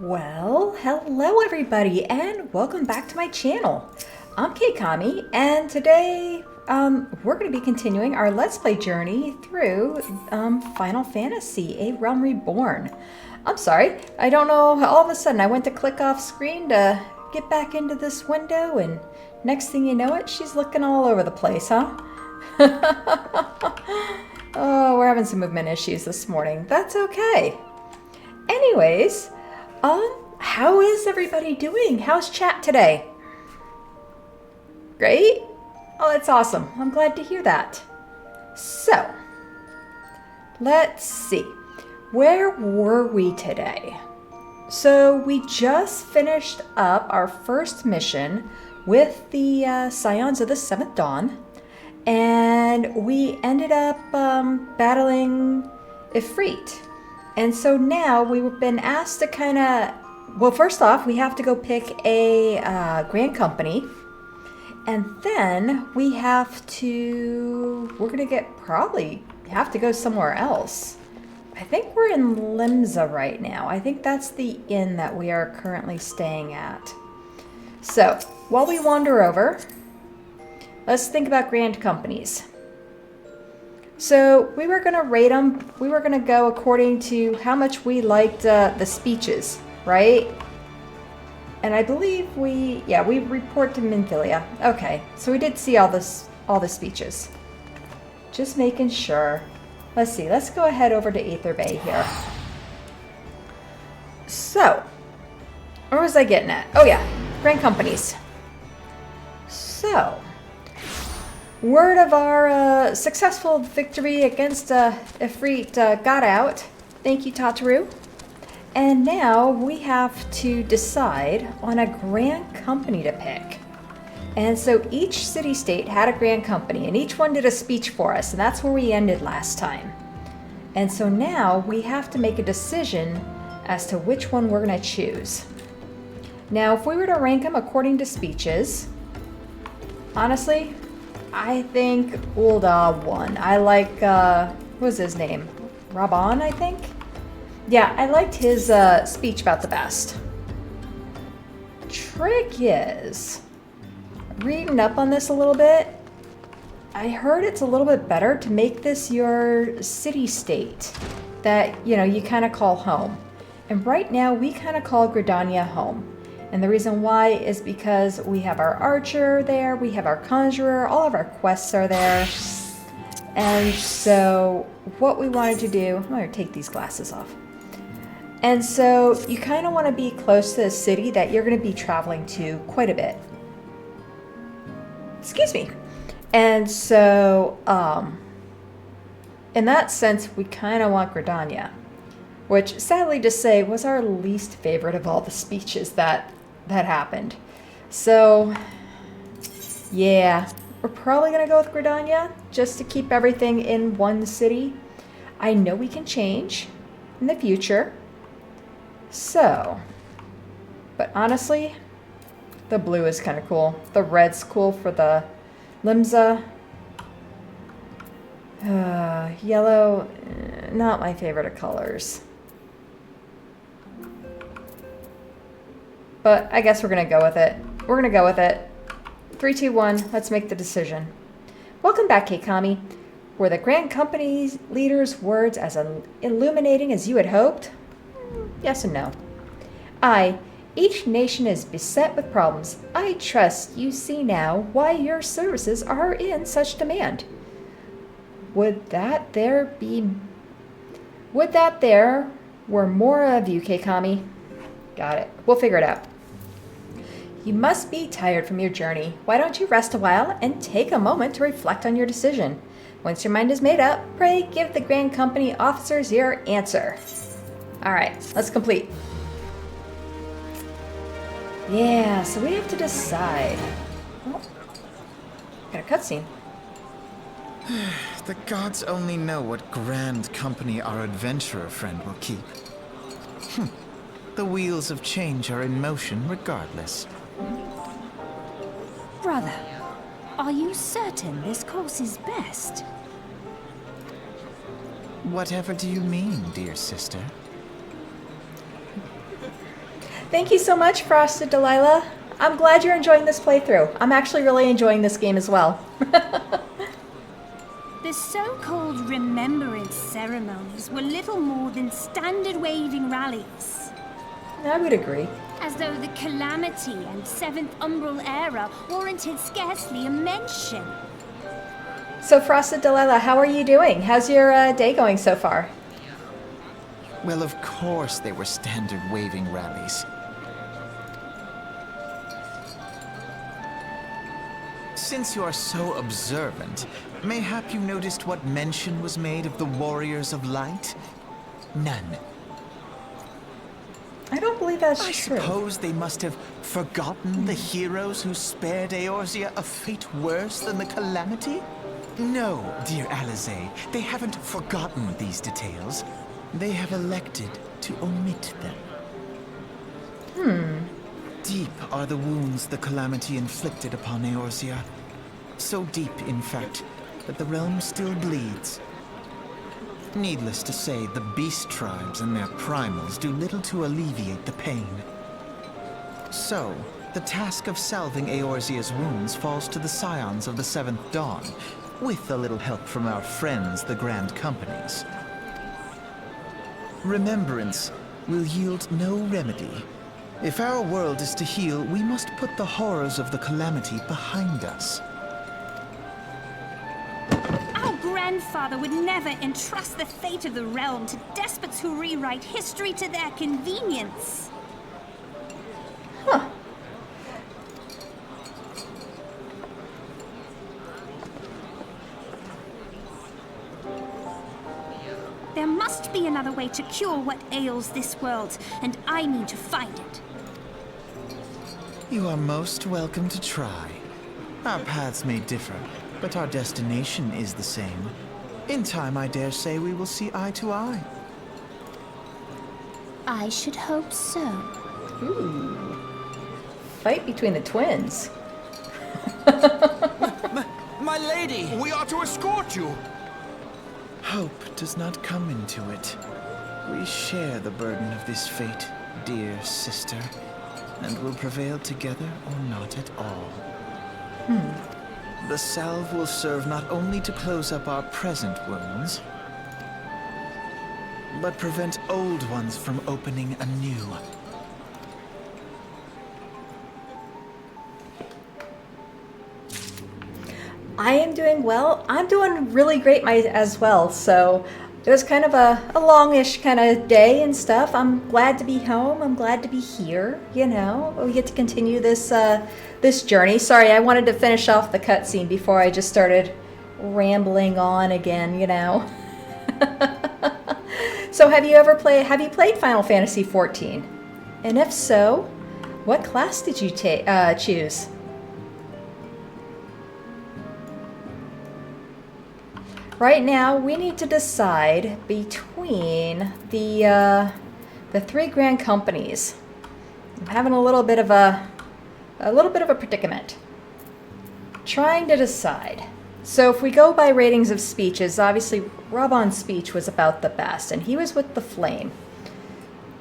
Well, hello everybody and welcome back to my channel. I'm Keikami and today we're going to be continuing our Let's Play journey through Final Fantasy, A Realm Reborn. I'm sorry, I don't know, all of a sudden I went to click off screen to get back into this window and next thing you know it, she's looking all over the place, huh? Oh, we're having some movement issues this morning. That's okay. Anyways, how is everybody doing? How's chat today? Great? Oh, that's awesome. I'm glad to hear that. So, let's see. Where were we today? So, we just finished up our first mission with the Scions of the Seventh Dawn, and we ended up battling Ifrit. And so now we've been asked to kind of, well, first off, we have to go pick a Grand Company. And then we have to, we're going to probably have to go somewhere else. I think we're in Limsa right now. I think that's the inn that we are currently staying at. So while we wander over, let's think about Grand Companies. So we were going to rate them. We were going to go according to how much we liked the speeches, right? And I believe we report to Minfilia. Okay, so we did see all the speeches. Just making sure. Let's see. Let's go ahead over to Aether Bay here. So, where was I getting at? Oh yeah, Grand Companies. So, word of our successful victory against Ifrit got out. Thank you, Tataru. And now we have to decide on a Grand Company to pick. And so each city-state had a Grand Company, and each one did a speech for us, and that's where we ended last time. And so now we have to make a decision as to which one we're going to choose. Now, if we were to rank them according to speeches, honestly, I think Ul'dah won. I like, what was his name? Raban, I think? Yeah, I liked his speech about the best. Trick is, reading up on this a little bit, I heard it's a little bit better to make this your city-state that, you know, you kind of call home. And right now, we kind of call Gridania home. And the reason why is because we have our archer there, we have our conjurer, all of our quests are there. And so what we wanted to do, I'm going to take these glasses off. And so you kind of want to be close to the city that you're going to be traveling to quite a bit. Excuse me. And so in that sense, we kind of want Gridania, which sadly to say was our least favorite of all the speeches that happened. So yeah, we're probably gonna go with Gridania just to keep everything in one city. I know we can change in the future. So, but honestly, the blue is kind of cool. The red's cool for the Limsa. Yellow, not my favorite of colors. But I guess we're going to go with it. We're going to go with it. 3, 2, 1, let's make the decision. Welcome back, Keikami. Were the Grand Company's leader's words as illuminating as you had hoped? Yes and no. Each nation is beset with problems. I trust you see now why your services are in such demand. Would that there were more of you, Keikami. Got it. We'll figure it out. You must be tired from your journey. Why don't you rest a while and take a moment to reflect on your decision? Once your mind is made up, pray give the Grand Company officers your answer. All right, let's complete. Yeah, so we have to decide. Oh, got a cutscene. The gods only know what Grand Company our adventurer friend will keep. The wheels of change are in motion regardless. Brother, are you certain this course is best? Whatever do you mean, dear sister? Thank you so much, Frosted Delilah. I'm glad you're enjoying this playthrough. I'm actually really enjoying this game as well. The so-called remembrance ceremonies were little more than standard waving rallies. I would agree. As though the Calamity and Seventh Umbral era warranted scarcely a mention. So, Frosted Delilah, how are you doing? How's your day going so far? Well, of course they were standard waving rallies. Since you are so observant, mayhap you noticed what mention was made of the Warriors of Light? None. I don't believe that's I true. suppose they must have forgotten the heroes who spared Eorzia a fate worse than the Calamity? No, dear Alize, they haven't forgotten these details. They have elected to omit them. Deep are the wounds the Calamity inflicted upon Eorzia. So deep, in fact, that the realm still bleeds. Needless to say, the beast tribes and their primals do little to alleviate the pain. So, the task of salving Eorzia's wounds falls to the scions of the Seventh Dawn, with a little help from our friends, the Grand Companies. Remembrance will yield no remedy. If our world is to heal, we must put the horrors of the Calamity behind us. Our grandfather would never entrust the fate of the realm to despots who rewrite history to their convenience. Huh. There must be another way to cure what ails this world, and I need to find it. You are most welcome to try. Our paths may differ, but our destination is the same. In time, I dare say we will see eye to eye. I should hope so. Ooh. Fight between the twins. My lady! We are to escort you! Hope does not come into it. We share the burden of this fate, dear sister, and will prevail together or not at all. The salve will serve not only to close up our present wounds, but prevent old ones from opening anew. I am doing well. I'm doing really great as well. So it was kind of a longish kind of day and stuff. I'm glad to be home. I'm glad to be here. You know, we get to continue this this journey. Sorry, I wanted to finish off the cutscene before I just started rambling on again. You know. So have you played Final Fantasy XIV? And if so, what class did you choose? Right now, we need to decide between the three grand companies. I'm having a little bit of a predicament. Trying to decide. So if we go by ratings of speeches, obviously Robon's speech was about the best, and he was with the flame.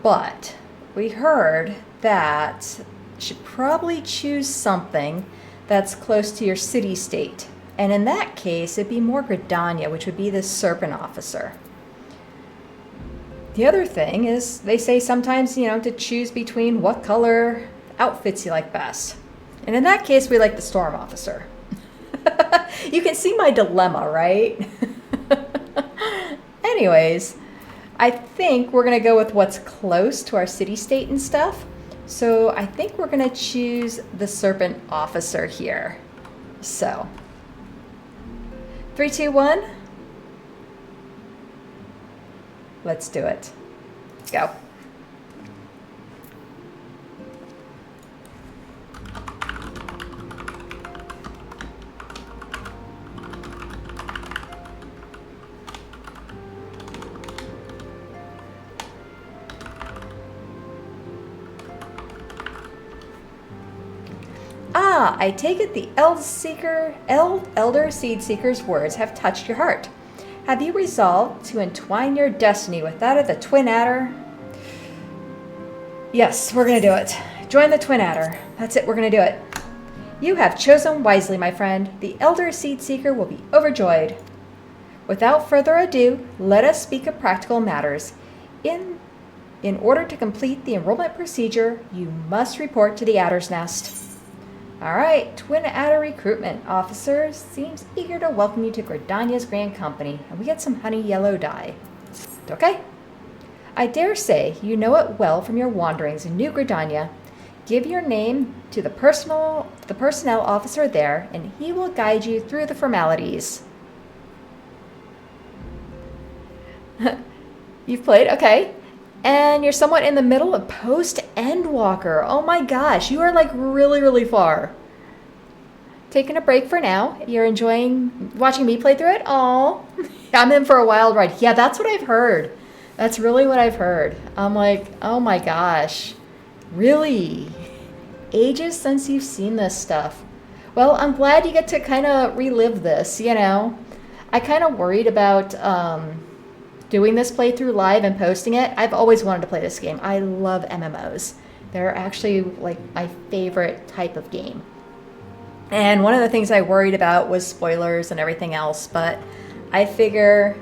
But we heard that you should probably choose something that's close to your city-state. And in that case, it'd be more Gridania, which would be the serpent officer. The other thing is, they say sometimes, you know, to choose between what color outfits you like best. And in that case, we like the storm officer. You can see my dilemma, right? Anyways, I think we're going to go with what's close to our city-state and stuff. So I think we're going to choose the serpent officer here. So 3, 2, 1. Let's do it. Go. I take it the Elder Seed Seeker's words have touched your heart. Have you resolved to entwine your destiny with that of the Twin Adder? Yes, we're gonna do it. Join the Twin Adder. That's it, we're gonna do it. You have chosen wisely, my friend. The Elder Seed Seeker will be overjoyed. Without further ado, let us speak of practical matters. In order to complete the enrollment procedure, you must report to the Adder's Nest. Alright, Twin Adder Recruitment Officer seems eager to welcome you to Gridania's Grand Company, and we get some honey yellow dye. Okay. I dare say you know it well from your wanderings in New Gridania. Give your name to the personnel officer there, and he will guide you through the formalities. You've played? Okay. And you're somewhat in the middle of post-Endwalker. Oh my gosh, you are like really, really far. Taking a break for now. You're enjoying watching me play through it? Aw. I'm in for a wild ride. Yeah, that's what I've heard. That's really what I've heard. I'm like, oh my gosh. Really? Ages since you've seen this stuff. Well, I'm glad you get to kind of relive this, you know. I kind of worried about doing this playthrough live and posting it. I've always wanted to play this game. I love MMOs. They're actually like my favorite type of game. And one of the things I worried about was spoilers and everything else, but I figure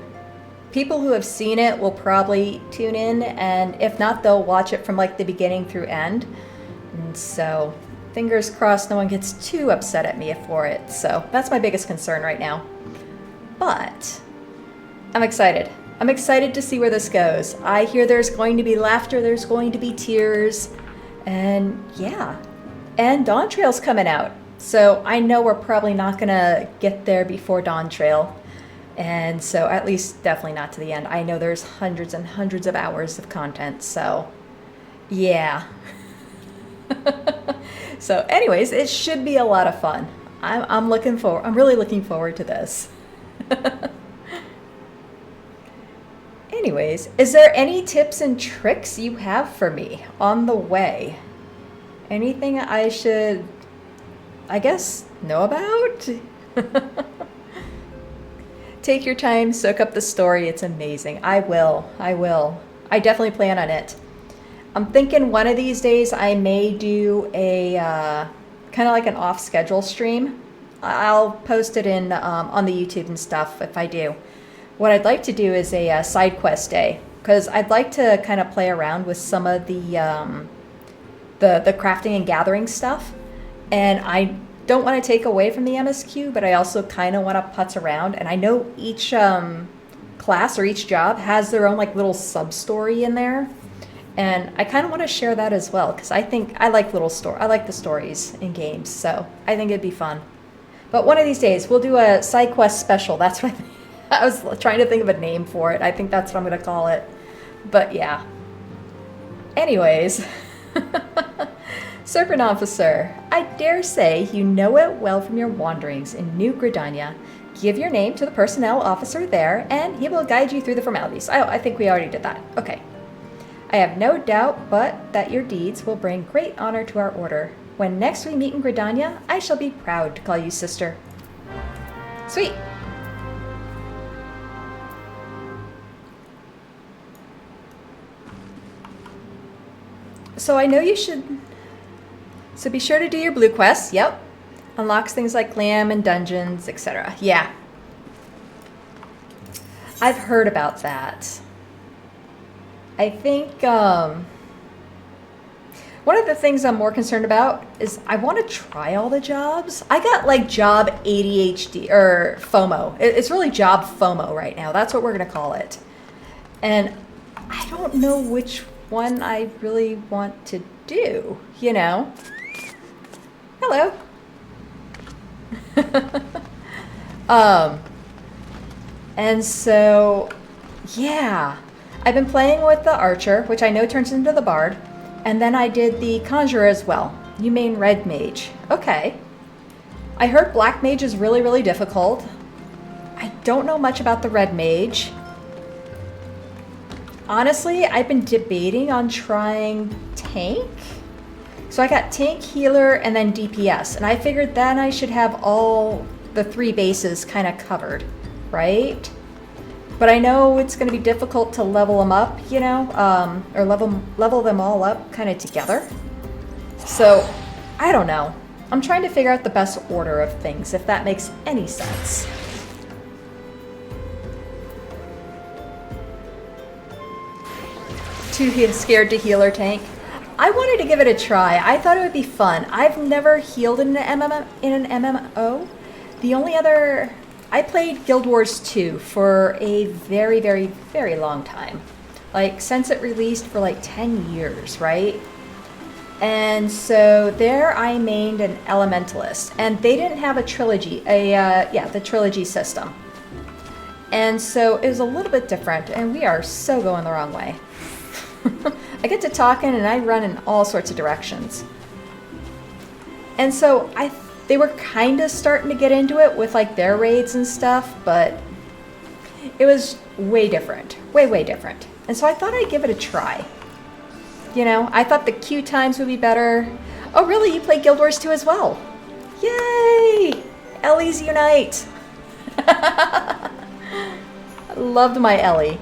people who have seen it will probably tune in, and if not, they'll watch it from like the beginning through end. And so fingers crossed no one gets too upset at me for it. So that's my biggest concern right now. But I'm excited. I'm excited to see where this goes. I hear there's going to be laughter, there's going to be tears, and yeah. And Dawn Trail's coming out. So I know we're probably not gonna get there before Dawn Trail. And so at least definitely not to the end. I know there's hundreds and hundreds of hours of content, so yeah. So anyways, it should be a lot of fun. I'm really looking forward to this. Anyways, is there any tips and tricks you have for me on the way? Anything I should, I guess, know about? Take your time, soak up the story. It's amazing. I will. I definitely plan on it. I'm thinking one of these days I may do a kind of like an off-schedule stream. I'll post it in on the YouTube and stuff if I do. What I'd like to do is a side quest day, because I'd like to kind of play around with some of the crafting and gathering stuff, and I don't want to take away from the MSQ, but I also kind of want to putz around. And I know each class or each job has their own like little sub story in there, and I kind of want to share that as well, because I think I like I like the stories in games, so I think it'd be fun. But one of these days we'll do a side quest special. That's what I was trying to think of a name for it. I think that's what I'm going to call it. But yeah. Anyways. Serpent Officer, I dare say you know it well from your wanderings in New Gridania. Give your name to the personnel officer there, and he will guide you through the formalities. Oh, I think we already did that. Okay. I have no doubt but that your deeds will bring great honor to our order. When next we meet in Gridania, I shall be proud to call you sister. Sweet. So I know you should... So be sure to do your blue quests. Yep. Unlocks things like glam and dungeons, etc. Yeah. I've heard about that. I think one of the things I'm more concerned about is I want to try all the jobs. I got like job ADHD or FOMO. It's really job FOMO right now. That's what we're going to call it. And I don't know which one I really want to do, you know? Hello. And so, yeah, I've been playing with the Archer, which I know turns into the Bard, and then I did the Conjurer as well. You main Red Mage. Okay. I heard Black Mage is really, really difficult. I don't know much about the Red Mage. Honestly, I've been debating on trying Tank. So I got Tank, Healer, and then DPS. And I figured then I should have all the three bases kind of covered, right? But I know it's going to be difficult to level them up, you know, or level them all up kind of together. So, I don't know. I'm trying to figure out the best order of things, if that makes any sense. Too scared to heal or tank? I wanted to give it a try. I thought it would be fun. I've never healed in an MMO. The only other... I played Guild Wars 2 for a very, very, very long time. Like, since it released for like 10 years, right? And so there I mained an Elementalist. And they didn't have a trilogy, the trilogy system. And so it was a little bit different, and we are so going the wrong way. I get to talking and I run in all sorts of directions. And so they were kind of starting to get into it with like their raids and stuff, but it was way different. Way, way different. And so I thought I'd give it a try. You know, I thought the queue times would be better. Oh really, you play Guild Wars 2 as well? Yay! Ellies unite! Loved my Ellie.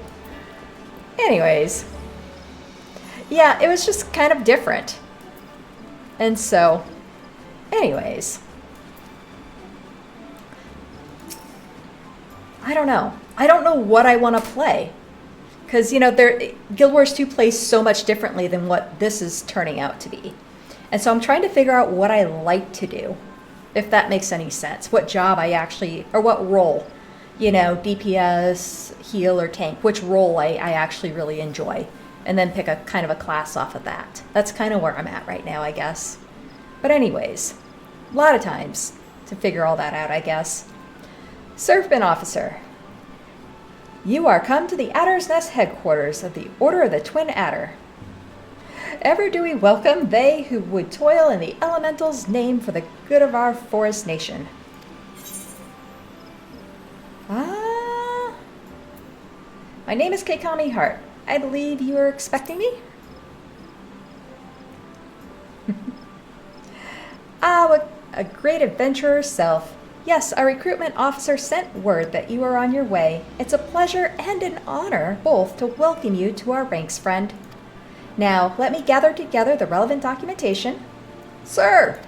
Anyways. Yeah, it was just kind of different. And so, anyways. I don't know. I don't know what I want to play. Because, you know, Guild Wars 2 plays so much differently than what this is turning out to be. And so I'm trying to figure out what I like to do. If that makes any sense. What job I actually, or what role. You know, DPS, heal, or tank. Which role I actually really enjoy. And then pick a kind of a class off of that. That's kind of where I'm at right now, I guess. But anyways, a lot of times to figure all that out, I guess. Serfman Officer, you are come to the Adder's Nest headquarters of the Order of the Twin Adder. Ever do we welcome they who would toil in the elemental's name for the good of our forest nation. My name is Keikami Hart. I believe you are expecting me? What a great adventurer self. Yes, our recruitment officer sent word that you are on your way. It's a pleasure and an honor both to welcome you to our ranks, friend. Now, let me gather together the relevant documentation. Sir!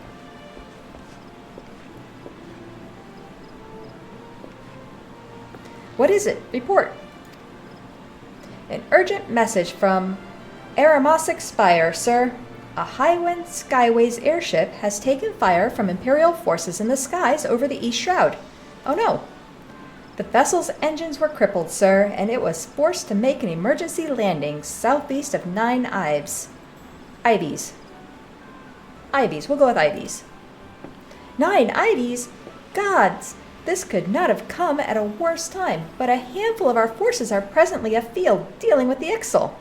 What is it? Report. An urgent message from Aramosic Spire, sir. A Highwind Skyways airship has taken fire from Imperial forces in the skies over the East Shroud. Oh no. The vessel's engines were crippled, sir, and it was forced to make an emergency landing southeast of 9 Ives. Ivies. We'll go with Ivies. 9 Ivies? Gods! This could not have come at a worse time, but a handful of our forces are presently afield dealing with the Ixal.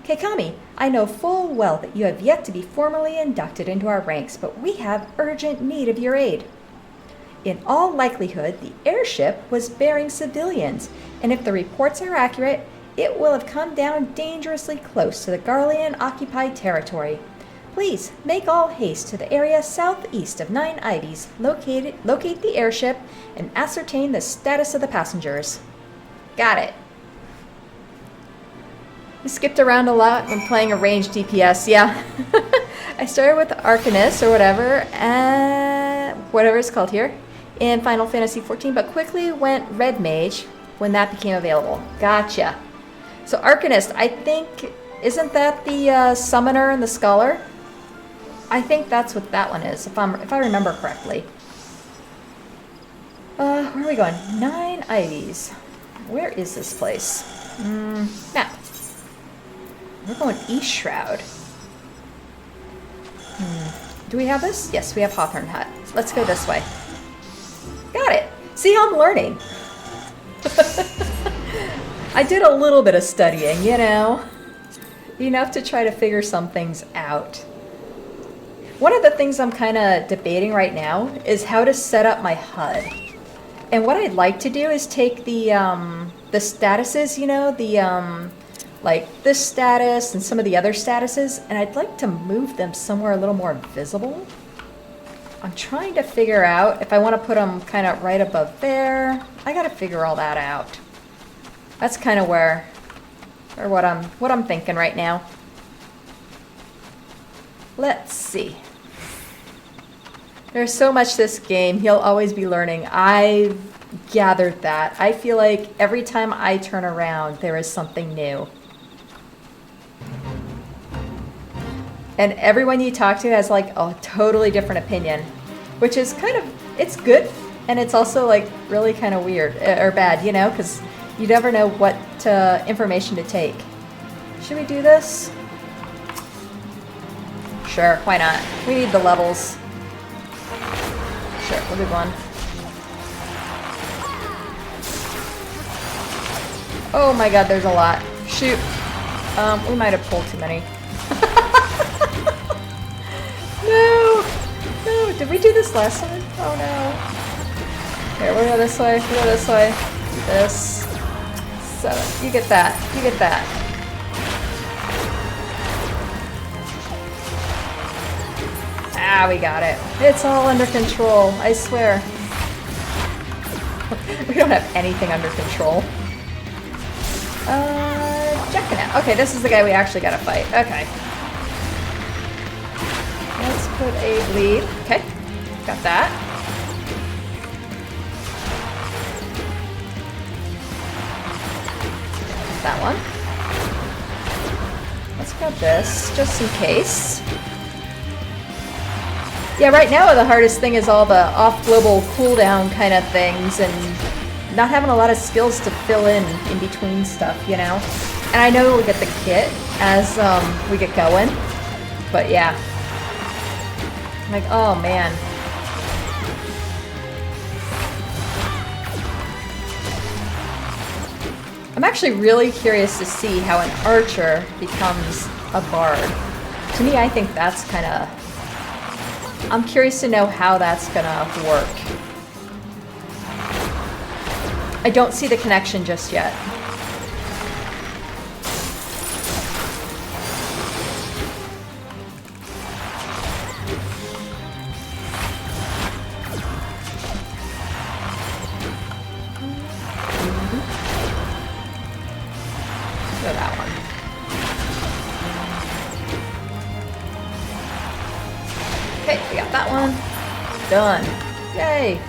Keikami, I know full well that you have yet to be formally inducted into our ranks, but we have urgent need of your aid. In all likelihood, the airship was bearing civilians, and if the reports are accurate, it will have come down dangerously close to the Garlean-occupied territory. Please make all haste to the area southeast of 9 Ivies, locate the airship, and ascertain the status of the passengers. Got it. I skipped around a lot when playing a ranged DPS, yeah. I started with Arcanist or whatever it's called here, in Final Fantasy XIV, but quickly went Red Mage when that became available. Gotcha. So Arcanist, I think, isn't that the Summoner and the Scholar? I think that's what that one is, if I remember correctly. Where are we going? 9 Ivies. Where is this place? Map. We're going East Shroud. Do we have this? Yes, we have Hawthorne Hut. Let's go this way. Got it. See how I'm learning. I did a little bit of studying, you know. Enough to try to figure some things out. One of the things I'm kind of debating right now is how to set up my HUD. And what I'd like to do is take the statuses, you know, like this status and some of the other statuses, and I'd like to move them somewhere a little more visible. I'm trying to figure out if I want to put them kind of right above there. I got to figure all that out. That's kind of where, or what I'm thinking right now. Let's see. There's so much this game. You'll always be learning. I've gathered that. I feel like every time I turn around, there is something new. And everyone you talk to has like a totally different opinion, which is kind of, it's good. And it's also like really kind of weird or bad, you know, because you never know what information to take. Should we do this? Sure, why not? We need the levels. Sure, we'll do one. Oh my god, there's a lot. Shoot. We might have pulled too many. No! No, did we do this last time? Oh no. Here, we'll go this way, we'll go this way. This. 7. You get that. You get that. Ah, we got it. It's all under control, I swear. We don't have anything under control. Checking out. Okay, this is the guy we actually gotta fight. Okay. Let's put a bleed. Okay, got that. That one. Let's grab this, just in case. Yeah, right now the hardest thing is all the off-global cooldown kind of things and not having a lot of skills to fill in between stuff, you know? And I know we'll get the kit as we get going, but yeah. I'm like, oh man. I'm actually really curious to see how an archer becomes a bard. To me, I think that's kind of... I'm curious to know how that's gonna work. I don't see the connection just yet. Go that one. Okay, we got that one. Done. Yay!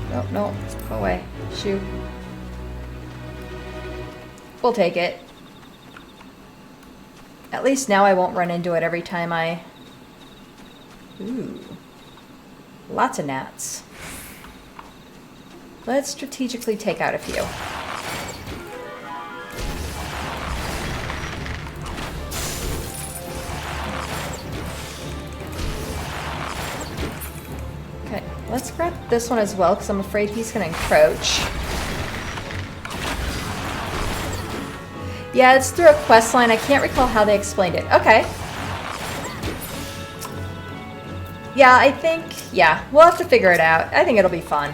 No, no, go away. Shoot. We'll take it. At least now I won't run into it every time I... Ooh. Lots of gnats. Let's strategically take out a few. Okay, let's grab this one as well, because I'm afraid he's going to encroach. Yeah, it's through a quest line. I can't recall how they explained it. Okay. Yeah, I think... Yeah, we'll have to figure it out. I think it'll be fun.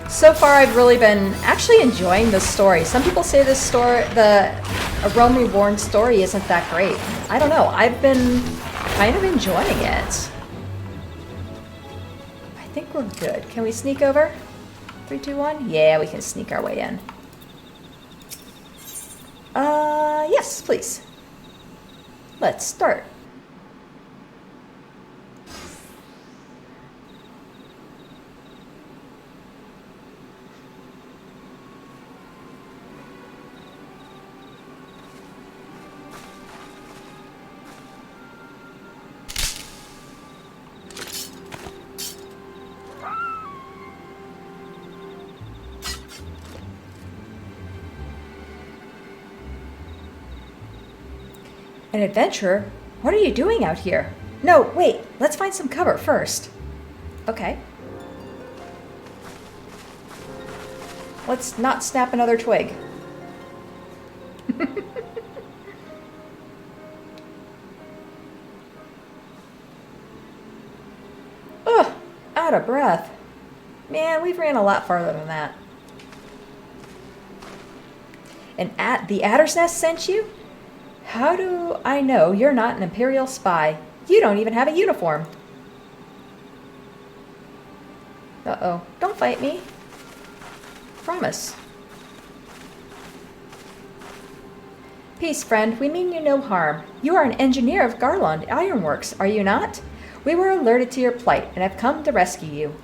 So far, I've really been actually enjoying this story. Some people say this story, the Realm Reborn story, isn't that great. I don't know. I've been kind of enjoying it. I think we're good. Can we sneak over? 3, 2, 1? Yeah, we can sneak our way in. Yes, please. Let's start. An adventurer? What are you doing out here? No, wait. Let's find some cover first. Okay. Let's not snap another twig. Ugh, out of breath. Man, we've ran a lot farther than that. And the Adder's Nest sent you? How do I know you're not an Imperial spy? You don't even have a uniform. Uh-oh. Don't fight me. Promise. Peace, friend. We mean you no harm. You are an engineer of Garland Ironworks, are you not? We were alerted to your plight and have come to rescue you.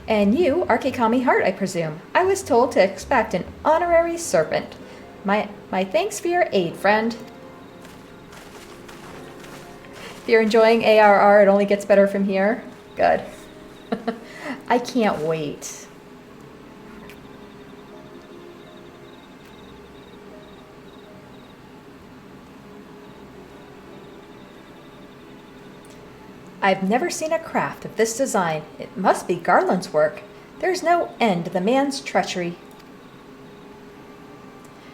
And you are Keikami Hart, I presume. I was told to expect an honorary serpent. My thanks for your aid, friend. If you're enjoying ARR, it only gets better from here. Good. I can't wait. I've never seen a craft of this design. It must be Garland's work. There's no end to the man's treachery.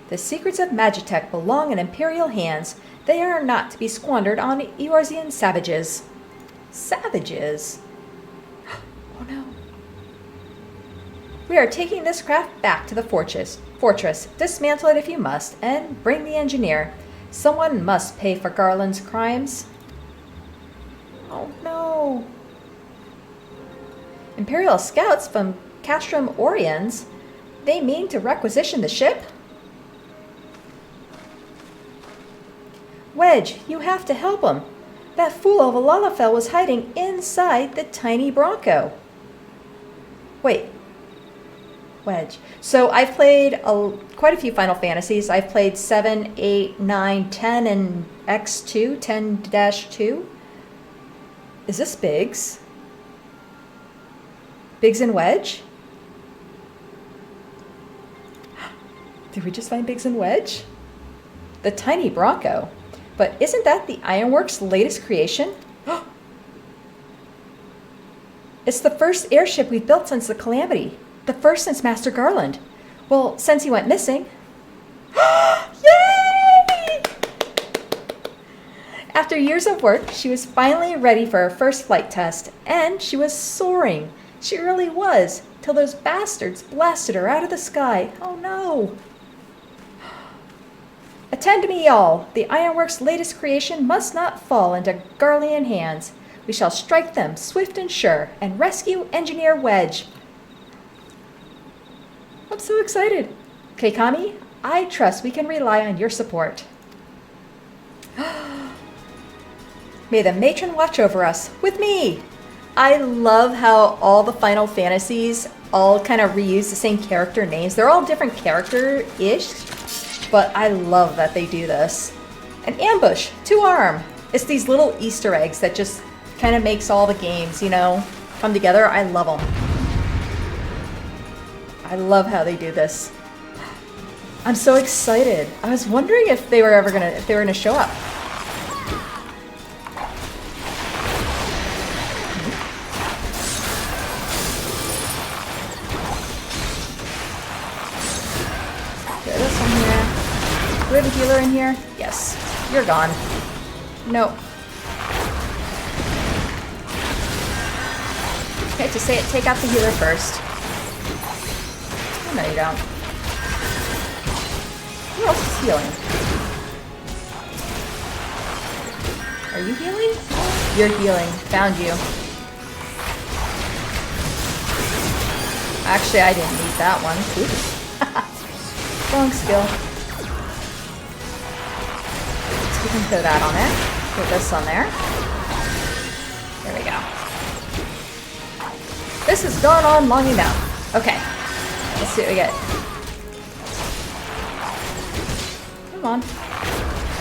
The secrets of Magitech belong in Imperial hands. They are not to be squandered on Eorzian savages. Savages? Oh no. We are taking this craft back to the fortress. Dismantle it if you must, and bring the engineer. Someone must pay for Garland's crimes. Oh no. Imperial scouts from Castrum Oriens? They mean to requisition the ship? Wedge, you have to help him. That fool of a Lalafell was hiding inside the tiny Bronco. Wait. Wedge. So I've played quite a few Final Fantasies. I've played 7, 8, 9, 10, and X2, 10-2. Is this Biggs? Biggs and Wedge? Did we just find Biggs and Wedge? The tiny Bronco. But isn't that the Ironworks' latest creation? It's the first airship we've built since the Calamity. The first since Master Garland. Well, since he went missing. Yay! After years of work, she was finally ready for her first flight test. And she was soaring. She really was. Till those bastards blasted her out of the sky. Oh no. Attend to me, all. The Ironworks' latest creation must not fall into Garlean hands. We shall strike them swift and sure, and rescue Engineer Wedge. I'm so excited. Keikami, I trust we can rely on your support. May the matron watch over us, with me. I love how all the Final Fantasies all kind of reuse the same character names. They're all different character-ish. But I love that they do this. An ambush, 2-arm. It's these little Easter eggs that just kind of makes all the games, you know, come together. I love them. I love how they do this. I'm so excited. I was wondering if they were ever gonna show up. Okay, this one here. Do we have a healer in here? Yes. You're gone. Nope. Okay, to say it, take out the healer first. Oh, no, you don't. Who else is healing? Are you healing? You're healing. Found you. Actually, I didn't need that one. Oops. Wrong skill. So we can throw that on there. Put this on there. There we go. This has gone on long enough. Okay. Let's see what we get. Come on.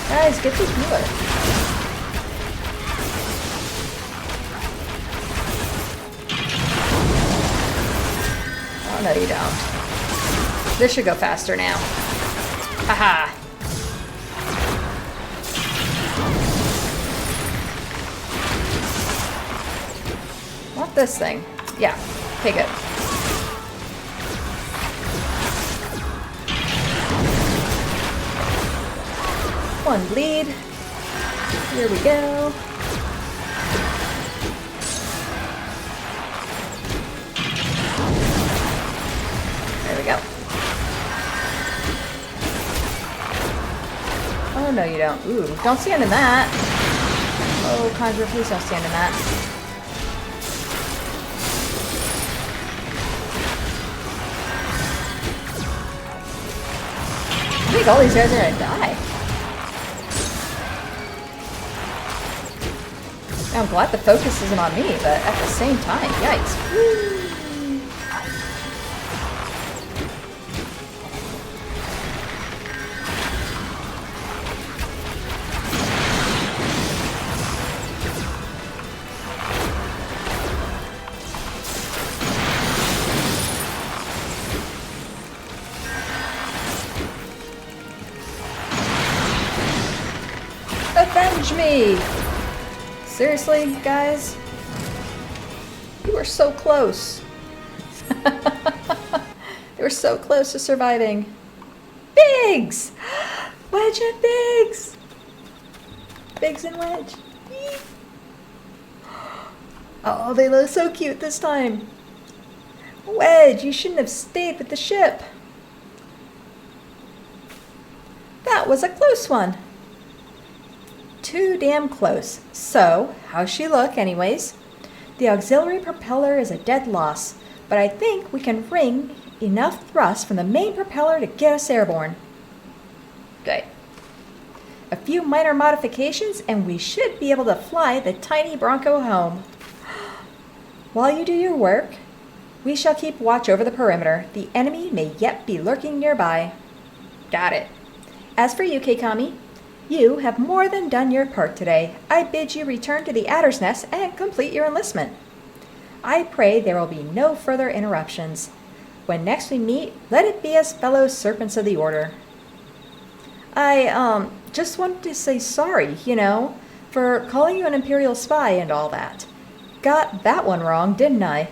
Guys, get the healer. Oh, no, you don't. This should go faster now. Haha. Want this thing? Yeah. Okay, good. One bleed. Here we go. There we go. Oh, no you don't. Ooh, don't stand in that. Oh, Conjurer, please don't stand in that. I think all these guys are gonna die. I'm glad the focus isn't on me, but at the same time, yikes. Woo. Avenge me! Seriously, guys? You were so close. They were so close to surviving. Biggs! Wedge and Biggs! Biggs and Wedge. Oh, they look so cute this time. Wedge, you shouldn't have stayed with the ship. That was a close one. Too damn close. So, how's she look anyways? The auxiliary propeller is a dead loss, but I think we can wring enough thrust from the main propeller to get us airborne. Good. A few minor modifications and we should be able to fly the tiny Bronco home. While you do your work, we shall keep watch over the perimeter. The enemy may yet be lurking nearby. Got it. As for you, Keikami, you have more than done your part today. I bid you return to the Adder's Nest and complete your enlistment. I pray there will be no further interruptions. When next we meet, let it be as fellow serpents of the Order. I, just wanted to say sorry, for calling you an Imperial spy and all that. Got that one wrong, didn't I?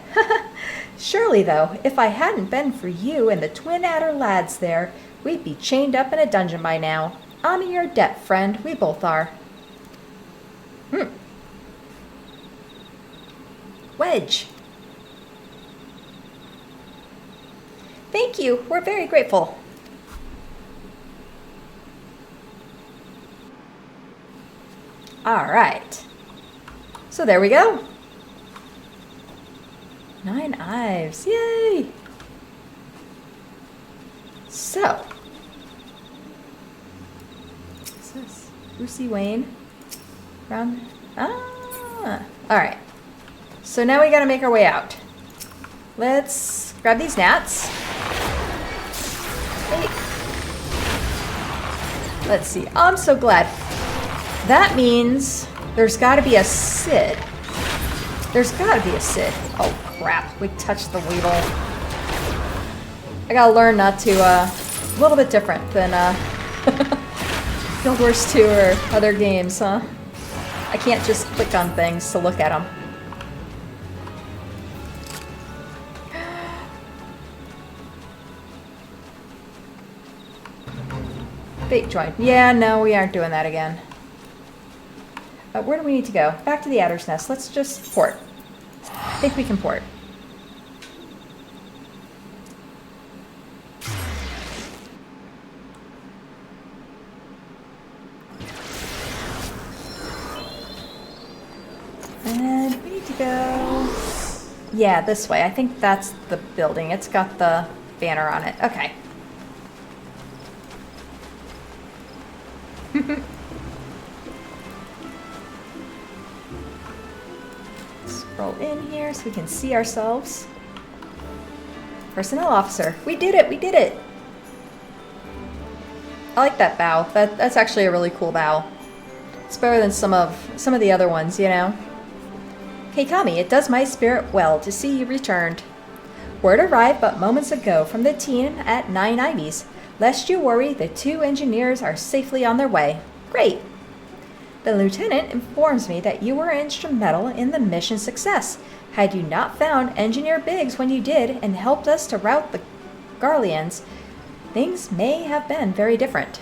Surely, though, if I hadn't been for you and the twin Adder lads there, we'd be chained up in a dungeon by now. I'm in your debt, friend. We both are. Wedge. Thank you. We're very grateful. All right. So there we go. 9 Ives. Yay! So. Lucy Wayne. Round. Alright. So now we gotta make our way out. Let's grab these gnats. Hey. Let's see. Oh, I'm so glad. That means there's gotta be a Sid. There's gotta be a Sid. Oh crap. We touched the Weevil. I gotta learn not to, a little bit different than, Guild Wars 2 or other games, huh? I can't just click on things to look at them. Fake join. Yeah, no, we aren't doing that again. Where do we need to go? Back to the Adder's Nest. Let's just port. I think we can port. And we need to go... Yeah, this way. I think that's the building. It's got the banner on it. Okay. Scroll in here so we can see ourselves. Personnel officer. We did it! We did it! I like that bow. That's actually a really cool bow. It's better than some of the other ones, you know? Keikami, it does my spirit well to see you returned. Word arrived but moments ago from the team at 9 Ivies. Lest you worry, the 2 engineers are safely on their way. Great! The lieutenant informs me that you were instrumental in the mission's success. Had you not found Engineer Biggs when you did and helped us to rout the Garleans, things may have been very different.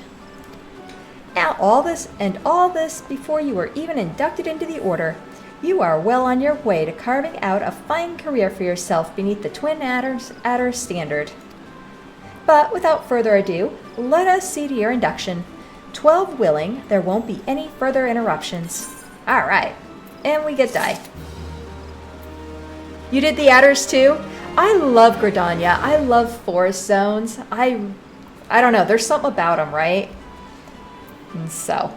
Now all this before you were even inducted into the Order. You are well on your way to carving out a fine career for yourself beneath the Twin Adder's standard. But without further ado, let us see to your induction. 12 willing, there won't be any further interruptions. Alright. And we get die. You did the adders too? I love Gridania. I love forest zones. I don't know. There's something about them, right? And so.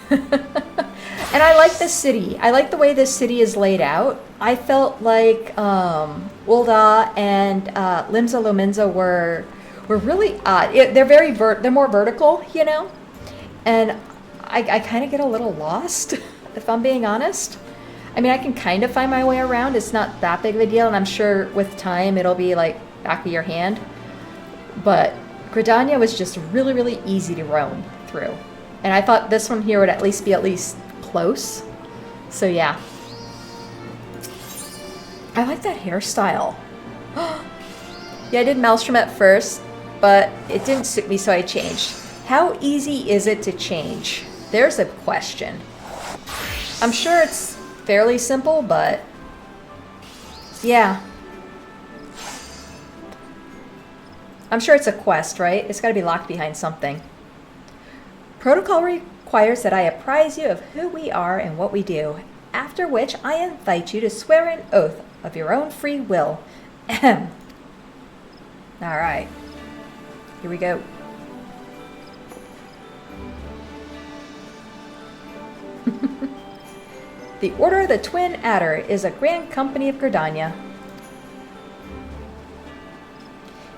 And I like this city. I like the way this city is laid out. I felt like Ul'dah and Limsa Lominsa were really odd. They're more vertical, you know? And I kind of get a little lost, if I'm being honest. I mean, I can kind of find my way around. It's not that big of a deal, and I'm sure with time it'll be like back of your hand. But Gridania was just really, really easy to roam through. And I thought this one here would at least be close. So yeah. I like that hairstyle. Yeah, I did Maelstrom at first, but it didn't suit me, so I changed. How easy is it to change? There's a question. I'm sure it's fairly simple, but yeah. I'm sure it's a quest, right? It's got to be locked behind something. Protocol requires that I apprise you of who we are and what we do, after which I invite you to swear an oath of your own free will. Ahem. All right. Here we go. The Order of the Twin Adder is a grand company of Gridania.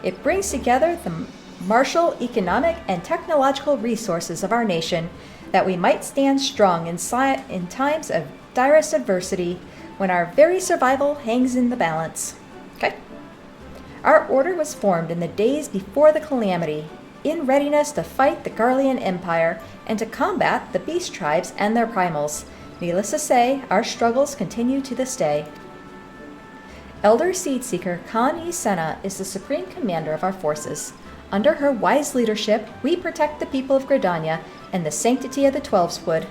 It brings together the martial, economic, and technological resources of our nation that we might stand strong in times of direst adversity when our very survival hangs in the balance. Okay. Our order was formed in the days before the calamity, in readiness to fight the Garlean Empire and to combat the beast tribes and their primals. Needless to say, our struggles continue to this day. Elder Seedseeker Khan Senna is the supreme commander of our forces. Under her wise leadership, we protect the people of Gridania and the sanctity of the Twelveswood.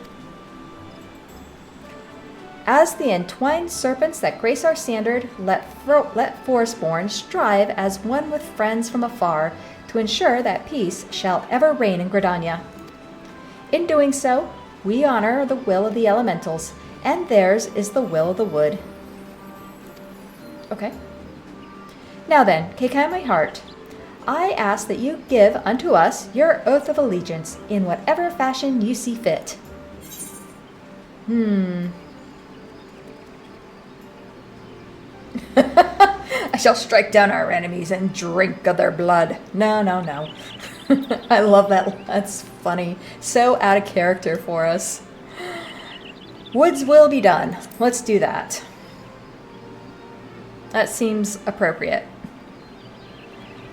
As the entwined serpents that grace our standard, let Forestborn strive as one with friends from afar to ensure that peace shall ever reign in Gridania. In doing so, we honor the will of the elementals, and theirs is the will of the wood. Okay. Now then, Keikami heart, I ask that you give unto us your oath of allegiance in whatever fashion you see fit. I shall strike down our enemies and drink of their blood. No, no, no. I love that. That's funny. So out of character for us. Woods will be done. Let's do that. That seems appropriate.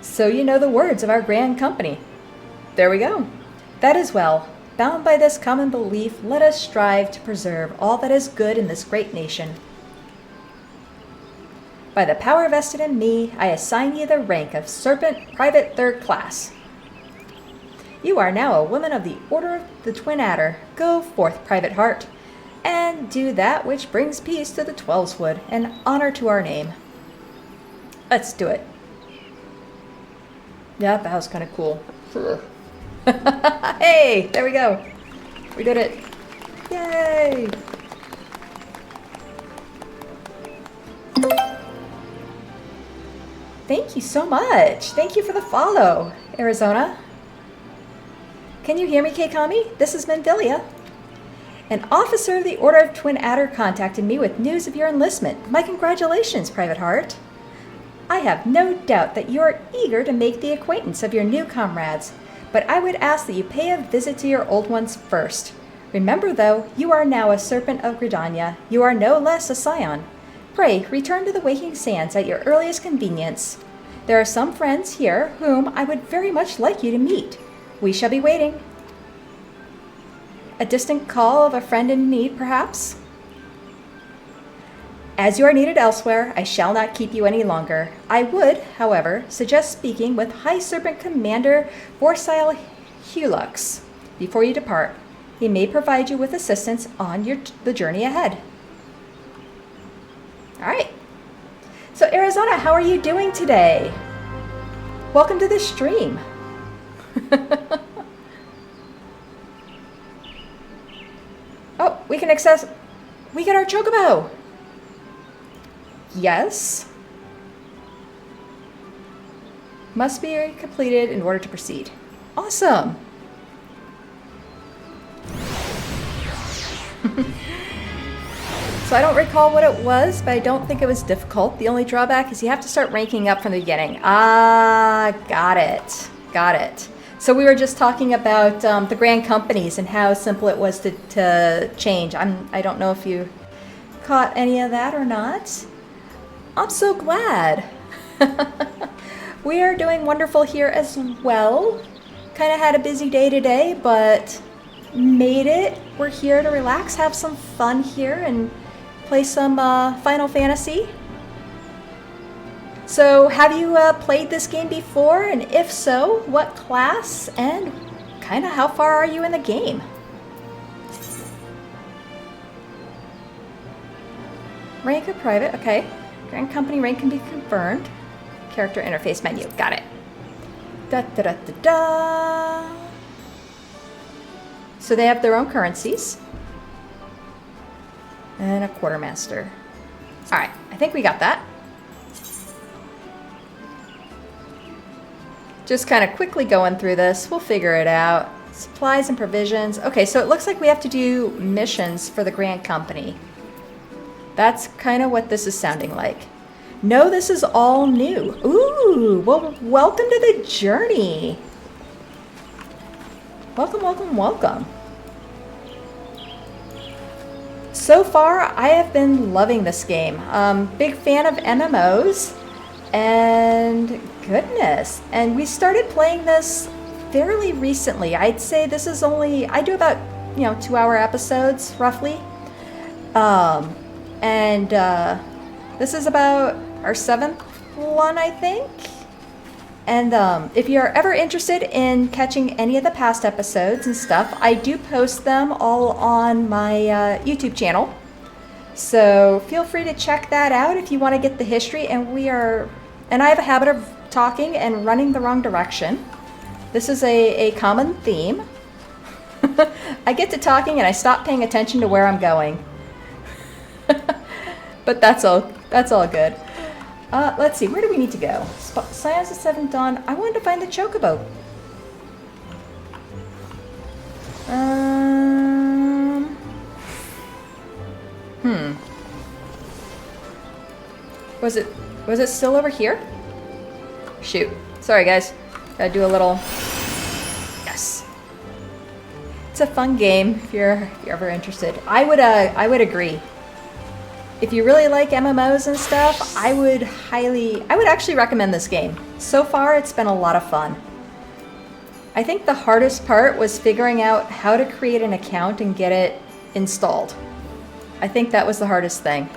So you know the words of our grand company. There we go. That is well. Bound by this common belief, let us strive to preserve all that is good in this great nation. By the power vested in me, I assign you the rank of Serpent Private Third Class. You are now a woman of the Order of the Twin Adder. Go forth, Private Heart, and do that which brings peace to the Twelveswood and honor to our name. Let's do it. Yeah, that was kind of cool. Hey, there we go. We did it. Yay! Thank you so much. Thank you for the follow, Arizona. Can you hear me, Keikami? This is Mendilia. An officer of the Order of Twin Adder contacted me with news of your enlistment. My congratulations, Private Heart. I have no doubt that you are eager to make the acquaintance of your new comrades, but I would ask that you pay a visit to your old ones first. Remember, though, you are now a Serpent of Gridania. You are no less a Scion. Pray, return to the Waking Sands at your earliest convenience. There are some friends here whom I would very much like you to meet. We shall be waiting. A distant call of a friend in need, perhaps? As you are needed elsewhere, I shall not keep you any longer. I would, however, suggest speaking with High Serpent Commander Borsile Hulux before you depart. He may provide you with assistance on the journey ahead. All right. So Arizona, how are you doing today? Welcome to the stream. we can access... We get our Chocobo! Yes. Must be completed in order to proceed. Awesome! So I don't recall what it was, but I don't think it was difficult. The only drawback is you have to start ranking up from the beginning. Ah, got it. Got it. So we were just talking about the grand companies and how simple it was to change. I don't know if you caught any of that or not. I'm so glad. We are doing wonderful here as well. Kind of had a busy day today, but made it. We're here to relax, have some fun here, and play some Final Fantasy. So, have you played this game before? And if so, what class? And kind of how far are you in the game? Rank of private, okay. Grand Company rank can be confirmed. Character interface menu, got it. Da da da da da. So they have their own currencies. And a quartermaster. Alright, I think we got that. Just kind of quickly going through this. We'll figure it out. Supplies and provisions. Okay, so it looks like we have to do missions for the Grand Company. That's kind of what this is sounding like. No, this is all new. Ooh, well, welcome to the journey. Welcome, welcome, welcome. So far, I have been loving this game. Big fan of MMOs, and goodness. And we started playing this fairly recently. I'd say this is only, I do about, 2-hour episodes, roughly. This is about our 7th one, I think. And if you're ever interested in catching any of the past episodes and stuff, I do post them all on my YouTube channel. So feel free to check that out if you want to get the history. And I have a habit of talking and running the wrong direction. This is a common theme. I get to talking and I stop paying attention to where I'm going. But that's all good. Let's see, where do we need to go? Scions of Seventh Dawn. I wanted to find the Chocobo. Was it still over here? Shoot. Sorry, guys. Gotta do a little... Yes. It's a fun game if you're ever interested. I would agree. If you really like MMOs and stuff, I would actually recommend this game. So far, it's been a lot of fun. I think the hardest part was figuring out how to create an account and get it installed. I think that was the hardest thing.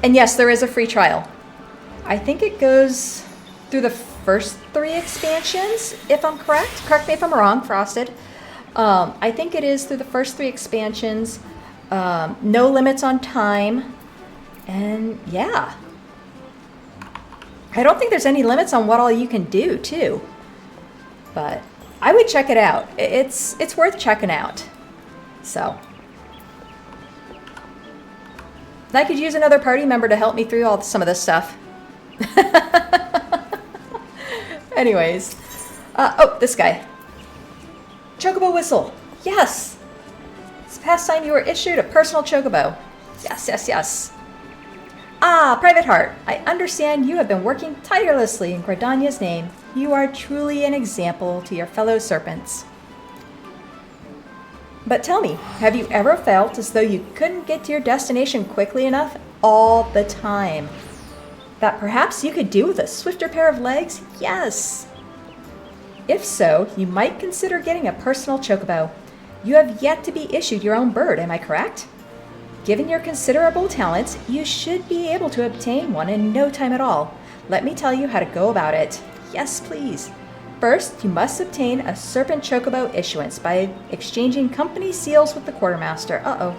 And yes, there is a free trial. I think it goes through the first 3 expansions, if I'm correct. Correct me if I'm wrong, Frosted. I think it is through the first 3 expansions. No limits on time, and yeah. I don't think there's any limits on what all you can do, too. But I would check it out. It's worth checking out. So. I could use another party member to help me through some of this stuff. Anyways. Oh, this guy. Chocobo whistle. Yes! Past time you were issued a personal Chocobo. Yes, yes, yes. Ah, Private Heart. I understand you have been working tirelessly in Gridania's name. You are truly an example to your fellow serpents. But tell me, have you ever felt as though you couldn't get to your destination quickly enough all the time? That perhaps you could do with a swifter pair of legs? Yes. If so, you might consider getting a personal Chocobo. You have yet to be issued your own bird, am I correct? Given your considerable talents, you should be able to obtain one in no time at all. Let me tell you how to go about it. Yes, please. First, you must obtain a Serpent Chocobo issuance by exchanging company seals with the quartermaster. Uh-oh.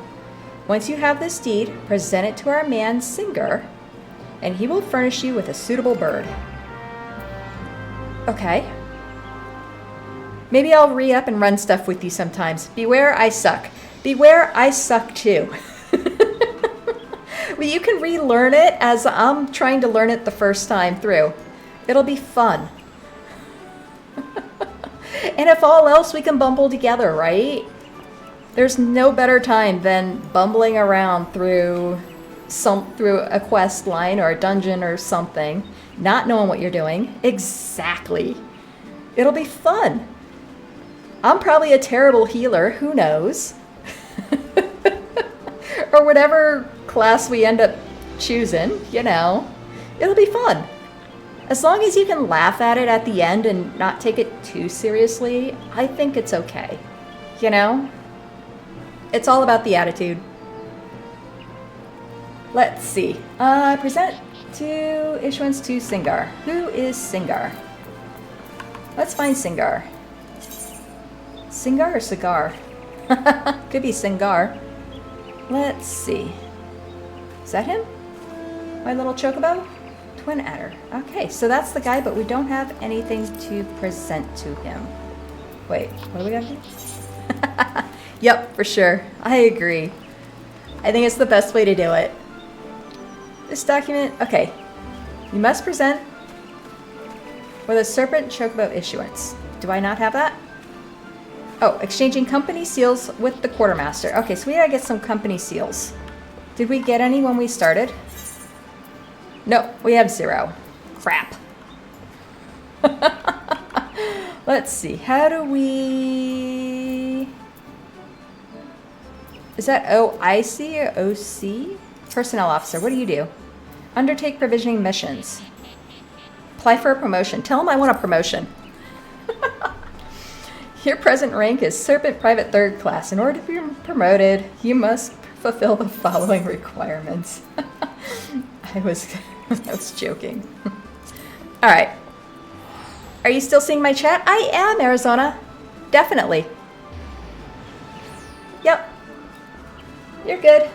Once you have this deed, present it to our man, Singer, and he will furnish you with a suitable bird. Okay. Maybe I'll re-up and run stuff with you sometimes. Beware, I suck. Beware, I suck too. Well, you can relearn it as I'm trying to learn it the first time through. It'll be fun. And if all else, we can bumble together, right? There's no better time than bumbling around through a quest line or a dungeon or something, not knowing what you're doing. Exactly. It'll be fun. I'm probably a terrible healer, who knows? Or whatever class we end up choosing, you know. It'll be fun. As long as you can laugh at it at the end and not take it too seriously, I think it's okay. You know? It's all about the attitude. Let's see. Present to issuance to Singar. Who is Singar? Let's find Singar. Singar or Cigar? Could be Singar. Let's see. Is that him? My little chocobo? Twin adder. Okay, so that's the guy, but we don't have anything to present to him. Wait, what do we gotta do? Yep, for sure. I agree. I think it's the best way to do it. This document, okay. You must present with a serpent chocobo issuance. Do I not have that? Oh, exchanging company seals with the quartermaster. Okay, so we gotta get some company seals. Did we get any when we started? No, we have 0. Crap. Let's see. How do we... Is that OIC or OC? Personnel officer. What do you do? Undertake provisioning missions. Apply for a promotion. Tell them I want a promotion. Your present rank is Serpent Private 3rd Class. In order to be promoted, you must fulfill the following requirements. I was joking. All right. Are you still seeing my chat? I am, Arizona. Definitely. Yep. You're good.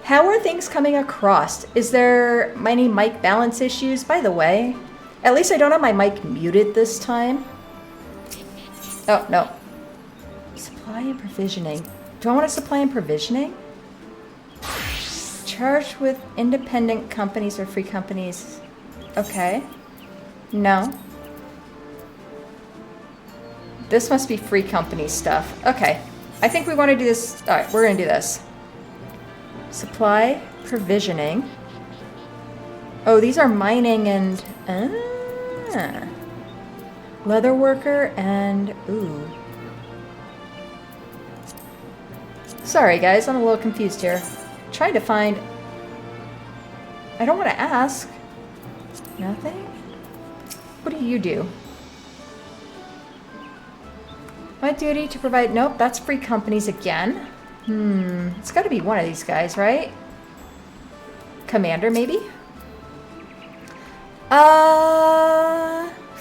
How are things coming across? Is there any mic balance issues? By the way, at least I don't have my mic muted this time. Oh, no. Supply and provisioning. Do I want to supply and provisioning? Charged with independent companies or free companies. Okay. No. This must be free company stuff. Okay. I think we want to do this. All right, we're going to do this. Supply, provisioning. Oh, these are mining and... leather worker and... Ooh. Sorry, guys. I'm a little confused here. Trying to find... I don't want to ask. Nothing? What do you do? My duty to provide... Nope, that's free companies again. It's got to be one of these guys, right? Commander, maybe?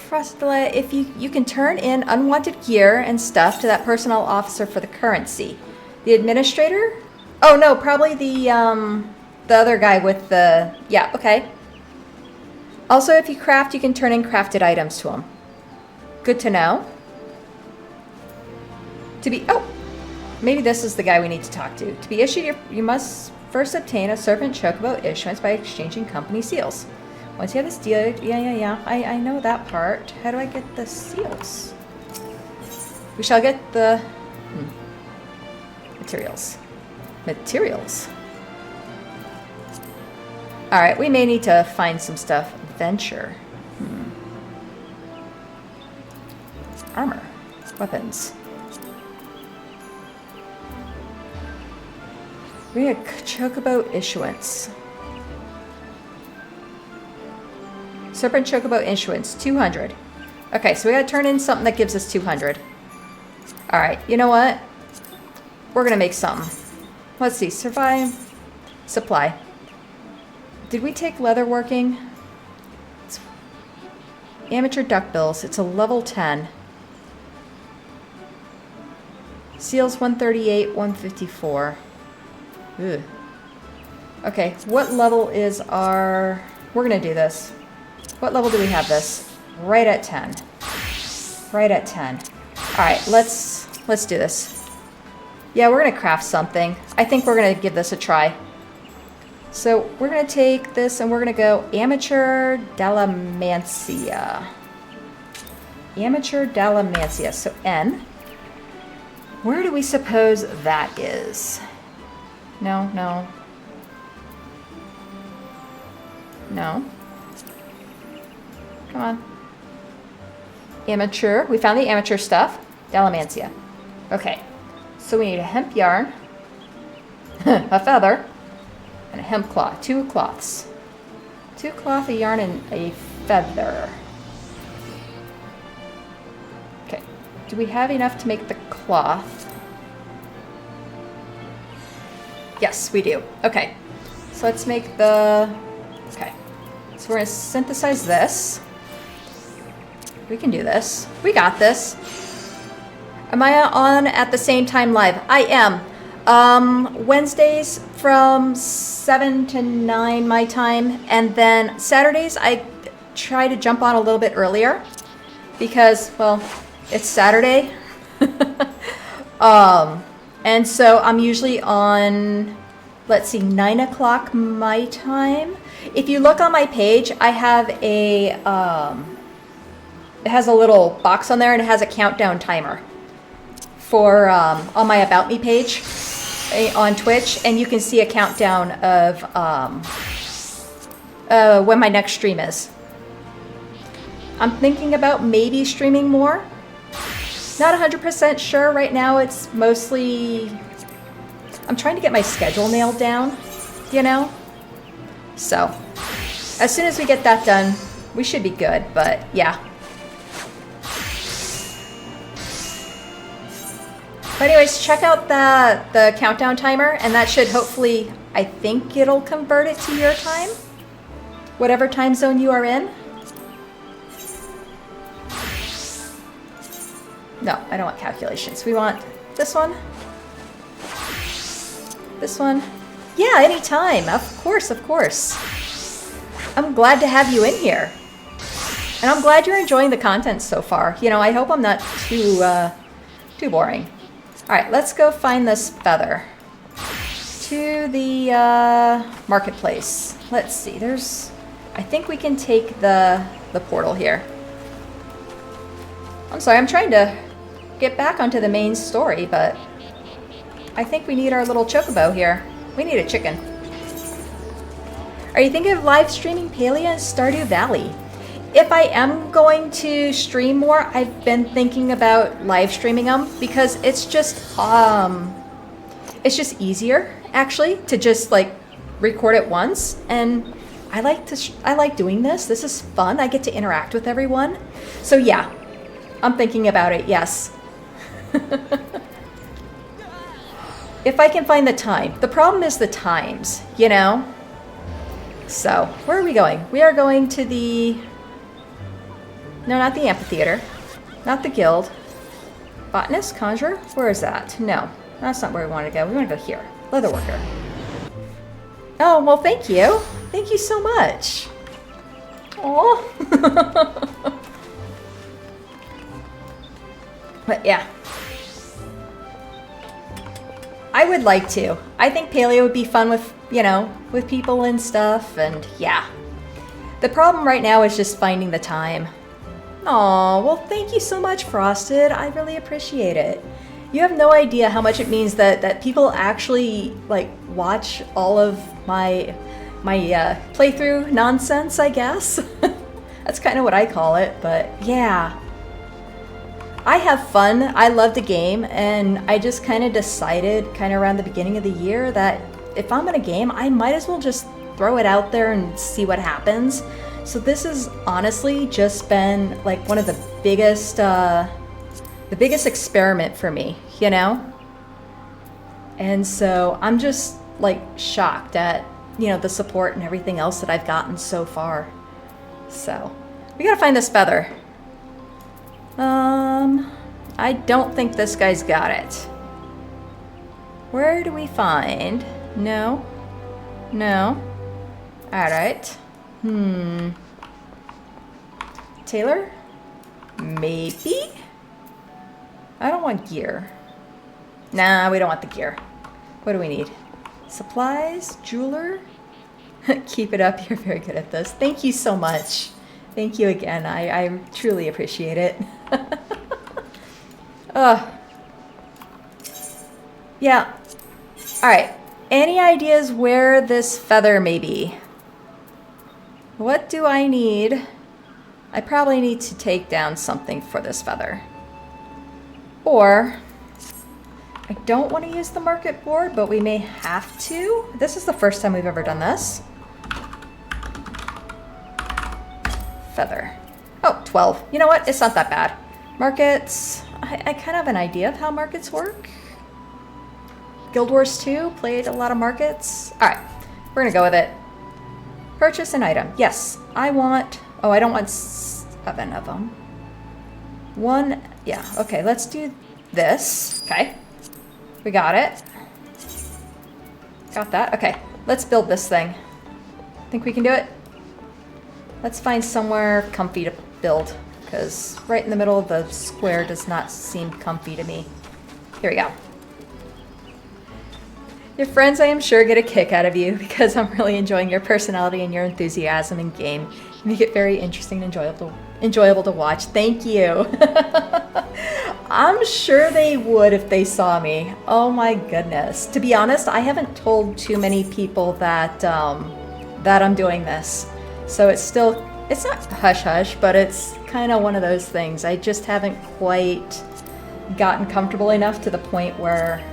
Frostula, if you can turn in unwanted gear and stuff to that personnel officer for the currency. The administrator? Oh, no, probably the other guy with the... Yeah, okay. Also, if you craft, you can turn in crafted items to him. Good to know. To be... Oh! Maybe this is the guy we need to talk to. To be issued, you must first obtain a Serpent Chocobo issuance by exchanging company seals. Once you have this deal... Yeah. I know that part. How do I get the seals? We shall get the... Materials. Alright, we may need to find some stuff. Venture. Armor. Weapons. We had Chocobo issuance. Serpent Chocobo issuance, 200. Okay, so we gotta turn in something that gives us 200. Alright, you know what? We're gonna make something. Let's see, survive. Supply. Did we take leatherworking? Amateur duckbills, it's a level 10. Seals 138, 154. Ugh. Okay, what level is our... We're gonna do this. What level do we have this? Right at 10. Right at 10. All right, let's do this. Yeah, we're gonna craft something. I think we're gonna give this a try. So we're gonna take this and we're gonna go Amateur Dalamancia. Amateur Dalamancia, so N. Where do we suppose that is? No, no. No. Come on. Amateur. We found the amateur stuff. Dalamancia. Okay. So we need a hemp yarn, a feather, and a hemp cloth. 2 cloths. 2 cloth, a yarn, and a feather. Okay. Do we have enough to make the cloth? Yes, we do. Okay. So let's make the... Okay. So we're going to synthesize this. We can do this. We got this. Am I on at the same time live? I am. Wednesdays from 7 to 9 my time. And then Saturdays I try to jump on a little bit earlier. Because, well, it's Saturday. And so I'm usually on, let's see, 9 o'clock my time. If you look on my page, I have a, it has a little box on there and it has a countdown timer for, on my About Me page on Twitch. And you can see a countdown of when my next stream is. I'm thinking about maybe streaming more. Not 100% sure right now. It's mostly, I'm trying to get my schedule nailed down, you know? So, as soon as we get that done, we should be good, but yeah. But anyways, check out the countdown timer, and that should hopefully, I think it'll convert it to your time. Whatever time zone you are in. No, I don't want calculations. We want this one. This one. Yeah, anytime. Of course, of course. I'm glad to have you in here. And I'm glad you're enjoying the content so far. You know, I hope I'm not too boring. All right, let's go find this feather. To the marketplace. Let's see, there's... I think we can take the portal here. I'm sorry, I'm trying to get back onto the main story, but I think we need our little chocobo here. We need a chicken. Are you thinking of live streaming Palia and Stardew Valley? If I am going to stream more, I've been thinking about live streaming them because it's just easier actually to just like record it once, and I like doing this. This is fun. I get to interact with everyone. So yeah, I'm thinking about it, yes. If I can find the time. The problem is the times, you know? So, where are we going? We are going to the... No, not the amphitheater. Not the guild. Botanist? Conjurer? Where is that? No, that's not where we want to go. We want to go here. Leatherworker. Oh, well, thank you. Thank you so much. Aw. But yeah. I would like to. I think Paleo would be fun with, you know, with people and stuff, and yeah. The problem right now is just finding the time. Aw, well thank you so much, Frosted. I really appreciate it. You have no idea how much it means that people actually, like, watch all of my playthrough nonsense, I guess. That's kind of what I call it, but yeah. I have fun, I love the game, and I just kind of decided kind of around the beginning of the year that if I'm in a game, I might as well just throw it out there and see what happens. So this has honestly just been like one of the biggest experiment for me, you know? And so I'm just like shocked at, you know, the support and everything else that I've gotten so far. So we gotta find this feather. I don't think this guy's got it. Where do we find? No. No. Alright. Taylor? Maybe? I don't want gear. Nah, we don't want the gear. What do we need? Supplies? Jeweler? Keep it up. You're very good at this. Thank you so much. Thank you again. I truly appreciate it. Yeah. Alright. Any ideas where this feather may be? What do I need? I probably need to take down something for this feather. Or, I don't want to use the market board, but we may have to. This is the first time we've ever done this. Feather. Oh, 12. You know what? It's not that bad. Markets. I kind of have an idea of how markets work. Guild Wars 2 played a lot of markets. Alright, we're gonna go with it. Purchase an item. Yes, I want... Oh, I don't want 7 of them. 1... Yeah, okay, let's do this. Okay. We got it. Got that. Okay, let's build this thing. Think we can do it? Let's find somewhere comfy to build, because right in the middle of the square does not seem comfy to me. Here we go. Your friends, I am sure, get a kick out of you because I'm really enjoying your personality and your enthusiasm in game. You make it very interesting and enjoyable to watch. Thank you. I'm sure they would if they saw me. Oh my goodness. To be honest, I haven't told too many people that that I'm doing this. So it's not hush-hush, but it's kind of one of those things. I just haven't quite gotten comfortable enough to the point where,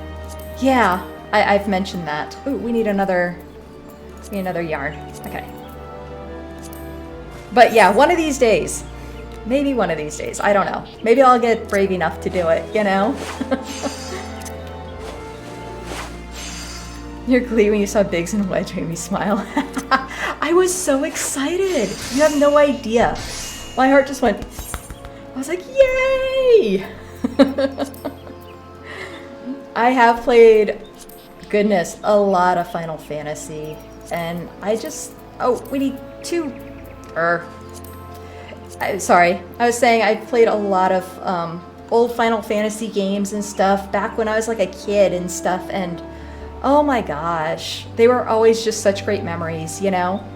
yeah, I've mentioned that. Ooh, we need another yarn. Okay. But yeah, one of these days. Maybe one of these days. I don't know. Maybe I'll get brave enough to do it, you know? Your glee when you saw Biggs and Wedge made me smile. I was so excited. You have no idea. My heart just went... I was like, yay! I have played... Goodness, a lot of Final Fantasy, and I just... Oh, we need 2... Sorry, I was saying I played a lot of old Final Fantasy games and stuff back when I was like a kid and stuff, and oh my gosh, they were always just such great memories, you know?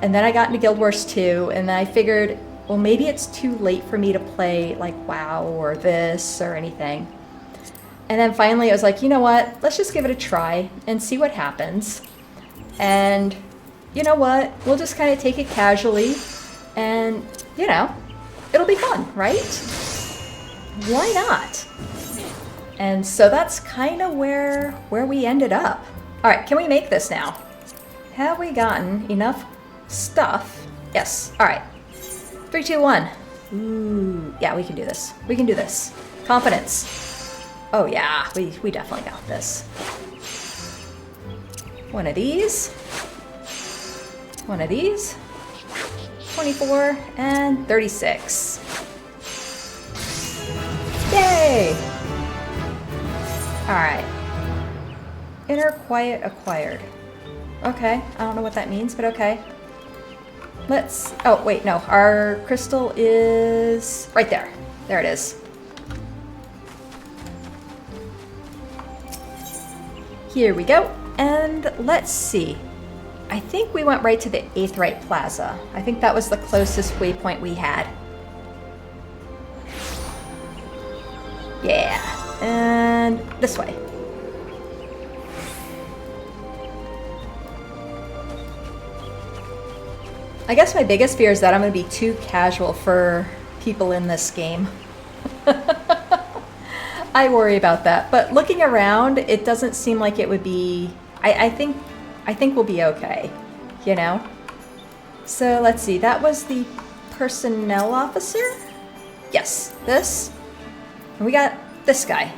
And then I got into Guild Wars 2, and then I figured, well, maybe it's too late for me to play like WoW or this or anything. And then finally I was like, you know what? Let's just give it a try and see what happens. And you know what? We'll just kind of take it casually and, you know, it'll be fun, right? Why not? And so that's kind of where we ended up. All right, can we make this now? Have we gotten enough stuff? Yes. All right. 3, 2, 1. Ooh, yeah, we can do this. We can do this. Confidence. Oh yeah, we definitely got this. One of these. One of these. 24 and 36. Yay! Alright. Inner quiet acquired. Okay, I don't know what that means, but okay. Let's... Oh, wait, no. Our crystal is right there. There it is. Here we go, and let's see. I think we went right to the Aetheryte Plaza. I think that was the closest waypoint we had. Yeah, and this way. I guess my biggest fear is that I'm going to be too casual for people in this game. I worry about that, but looking around, it doesn't seem like it would be... I think we'll be okay, you know? So let's see, that was the personnel officer? Yes, this. And we got this guy.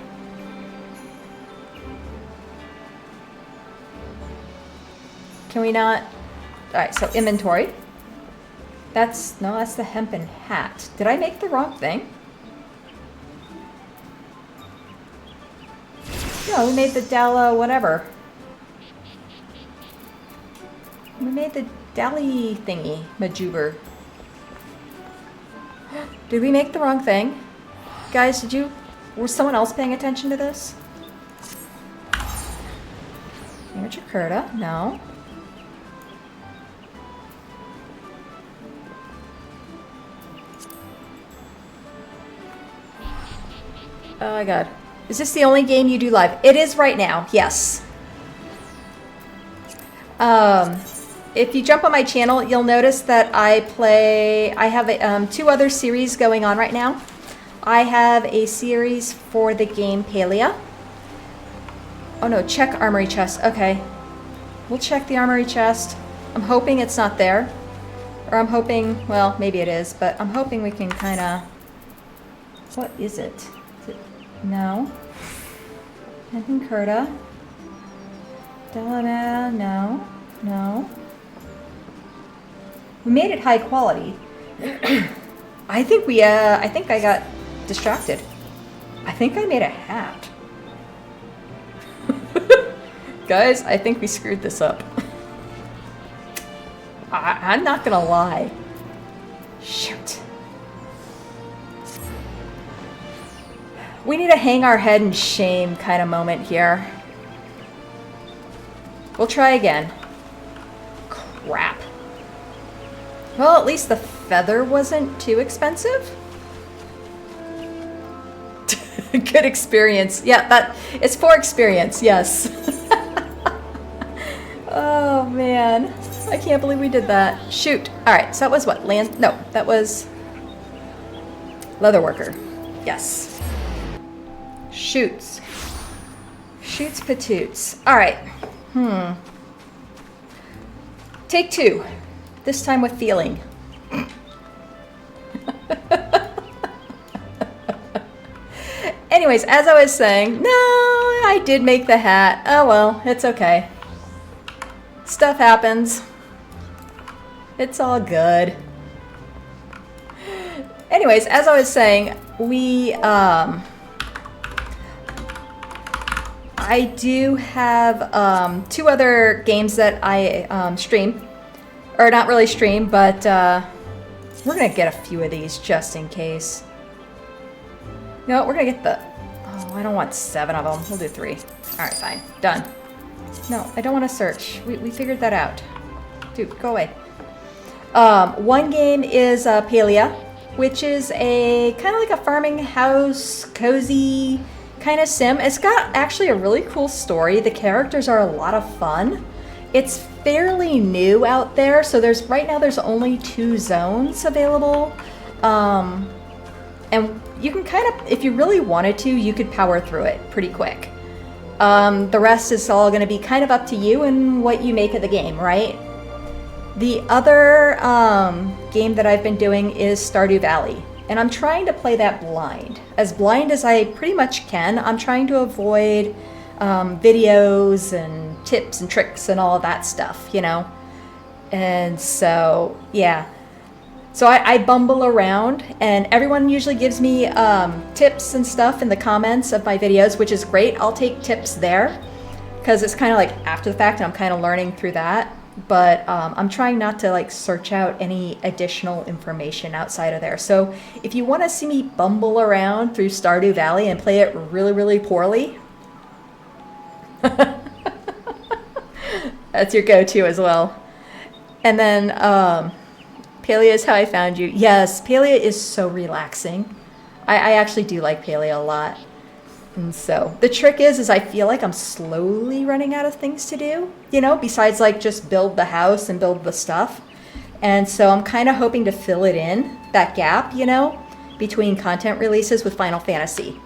Can we not... Alright, so inventory. That's the hempen hat. Did I make the wrong thing? No, we made the Dala whatever. We made the Dali thingy, Majuber. Did we make the wrong thing? Guys, was someone else paying attention to this? Amateur Curta? No. Oh my god. Is this the only game you do live? It is right now, yes. If you jump on my channel, you'll notice that I have 2 other series going on right now. I have a series for the game Palia. Oh no, check armory chest. Okay. We'll check the armory chest. I'm hoping it's not there. Or I'm hoping, well, maybe it is, but I'm hoping we can kind of... What is it? Is it... No. Nothing Curta. Delama, no. No. We made it high quality. I think I got distracted. I think I made a hat. Guys, I think we screwed this up. I'm not gonna lie. Shoot. We need a hang our head in shame kind of moment here. We'll try again. Crap. Well, at least the feather wasn't too expensive. Good experience. Yeah, it's for experience, yes. Oh, man. I can't believe we did that. Shoot. Alright, so that was what? No, that was... Leatherworker. Yes. Shoots. Shoots patoots. Alright. Take 2. This time with feeling. Anyways, as I was saying, no, I did make the hat. Oh well, it's okay. Stuff happens. It's all good. Anyways, as I was saying, I do have 2 other games that I stream. Or not really stream, but we're gonna get a few of these just in case. You know what, we're gonna get the... Oh, I don't want 7 of them. We'll do 3. Alright, fine. Done. No, I don't want to search. We figured that out. Dude, go away. One game is Palia, which is a kind of like a farming house, cozy kind of sim. It's got actually a really cool story. The characters are a lot of fun. It's fairly new out there, so right now there's only 2 zones available. And you can kind of, if you really wanted to, you could power through it pretty quick. The rest is all going to be kind of up to you and what you make of the game, right? The other game that I've been doing is Stardew Valley, and I'm trying to play that blind as I pretty much can. I'm trying to avoid videos and tips and tricks and all of that stuff, you know? And so, yeah. So I bumble around, and everyone usually gives me tips and stuff in the comments of my videos, which is great. I'll take tips there, because it's kind of like after the fact, and I'm kind of learning through that. But I'm trying not to like search out any additional information outside of there. So if you want to see me bumble around through Stardew Valley and play it really, really poorly, that's your go-to as well. And then Palia is how I found you. Yes, Palia is so relaxing. I actually do like Palia a lot. And so the trick is I feel like I'm slowly running out of things to do, you know, besides like just build the house and build the stuff. And so I'm kind of hoping to fill it in, that gap, you know, between content releases with Final Fantasy.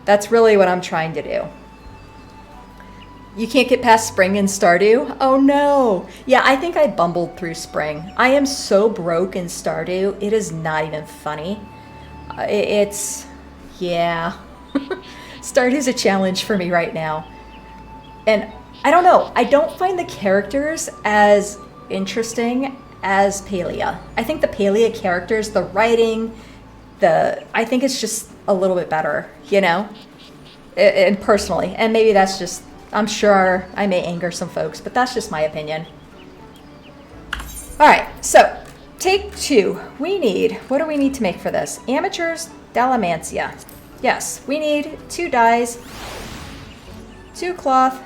That's really what I'm trying to do. You can't get past spring in Stardew? Oh no! Yeah, I think I bumbled through spring. I am so broke in Stardew, it is not even funny. Yeah. Stardew's a challenge for me right now. And I don't know, I don't find the characters as interesting as Palia. I think the Palia characters, the writing, I think it's just a little bit better, you know? And personally, and maybe that's just, I'm sure I may anger some folks, but that's just my opinion. Alright, so Take 2. We need, what do we need to make for this? Amateur's Dalmatia. Yes, we need 2 dyes, 2 cloth,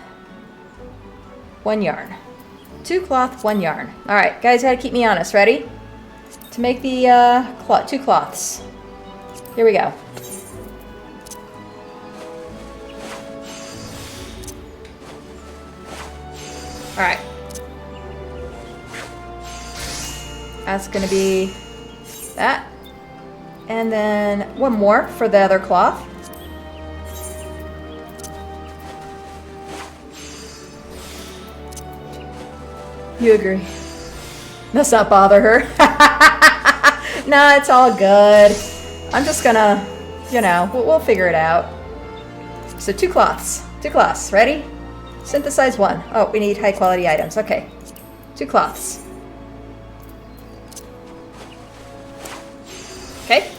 1 yarn. 2 cloth, 1 yarn. All right, guys, gotta keep me honest. Ready? To make the 2 cloths. Here we go. All right. That's gonna be that. And then 1 more for the other cloth. You agree? Let's not bother her. Nah, it's all good. I'm just gonna, you know, we'll figure it out. So 2 cloths. 2 cloths. Ready? Synthesize 1. Oh, we need high quality items. Okay. 2 cloths. Okay.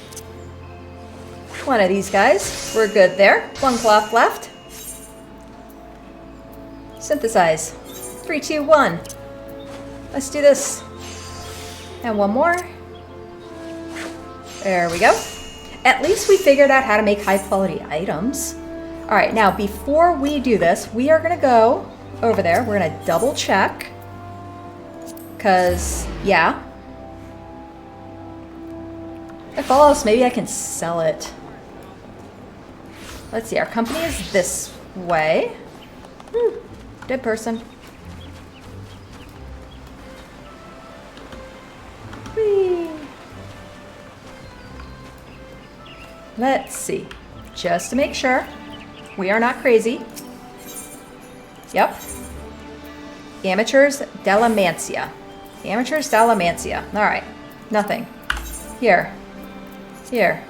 1 of these guys. We're good there. 1 cloth left. Synthesize. 3, 2, 1. Let's do this. And 1 more. There we go. At least we figured out how to make high quality items. All right, now before we do this, we are gonna go over there. We're gonna double check. Cause, yeah. If all else, maybe I can sell it. Let's see, our company is this way. Dead person. Whee. Let's see, just to make sure we are not crazy. Yep. Amateur's Dalmatia. Amateur's Dalmatia. All right, nothing. Here. Here.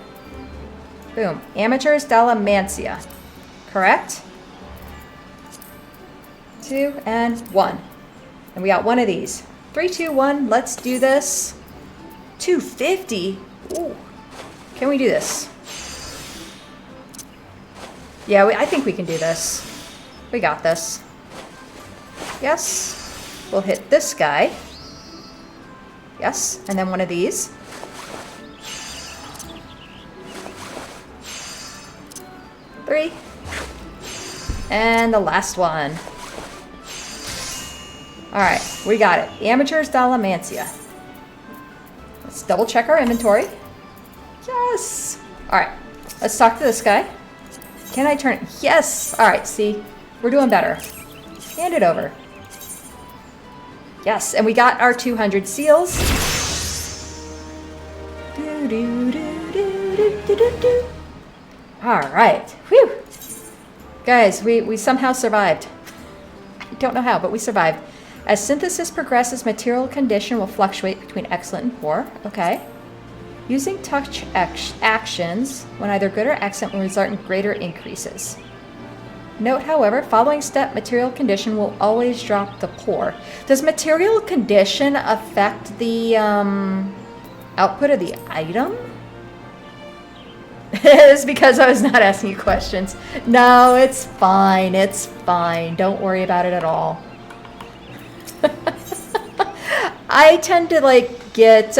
Boom. Amateur's Dalmatia. Correct? 2 and 1. And we got 1 of these. 3, 2, 1. Let's do this. 250. Ooh. Can we do this? Yeah, I think we can do this. We got this. Yes. We'll hit this guy. Yes. And then 1 of these. Three. And the last one. All right, we got it. Amateur's Dalmatia. Let's double check our inventory. Yes. All right, let's talk to this guy. Can I turn it? Yes. All right, see, we're doing better. Hand it over. Yes, and we got our 200 seals. Do, do, do, do, do, do, do, do. All right. Whew. Guys, we somehow survived. I don't know how, but we survived. As synthesis progresses, material condition will fluctuate between excellent and poor. Okay. Using touch actions, when either good or excellent, will result in greater increases. Note, however, following step, material condition will always drop to poor. Does material condition affect the output of the item? It's because I was not asking you questions. No, it's fine. It's fine. Don't worry about it at all. I tend to get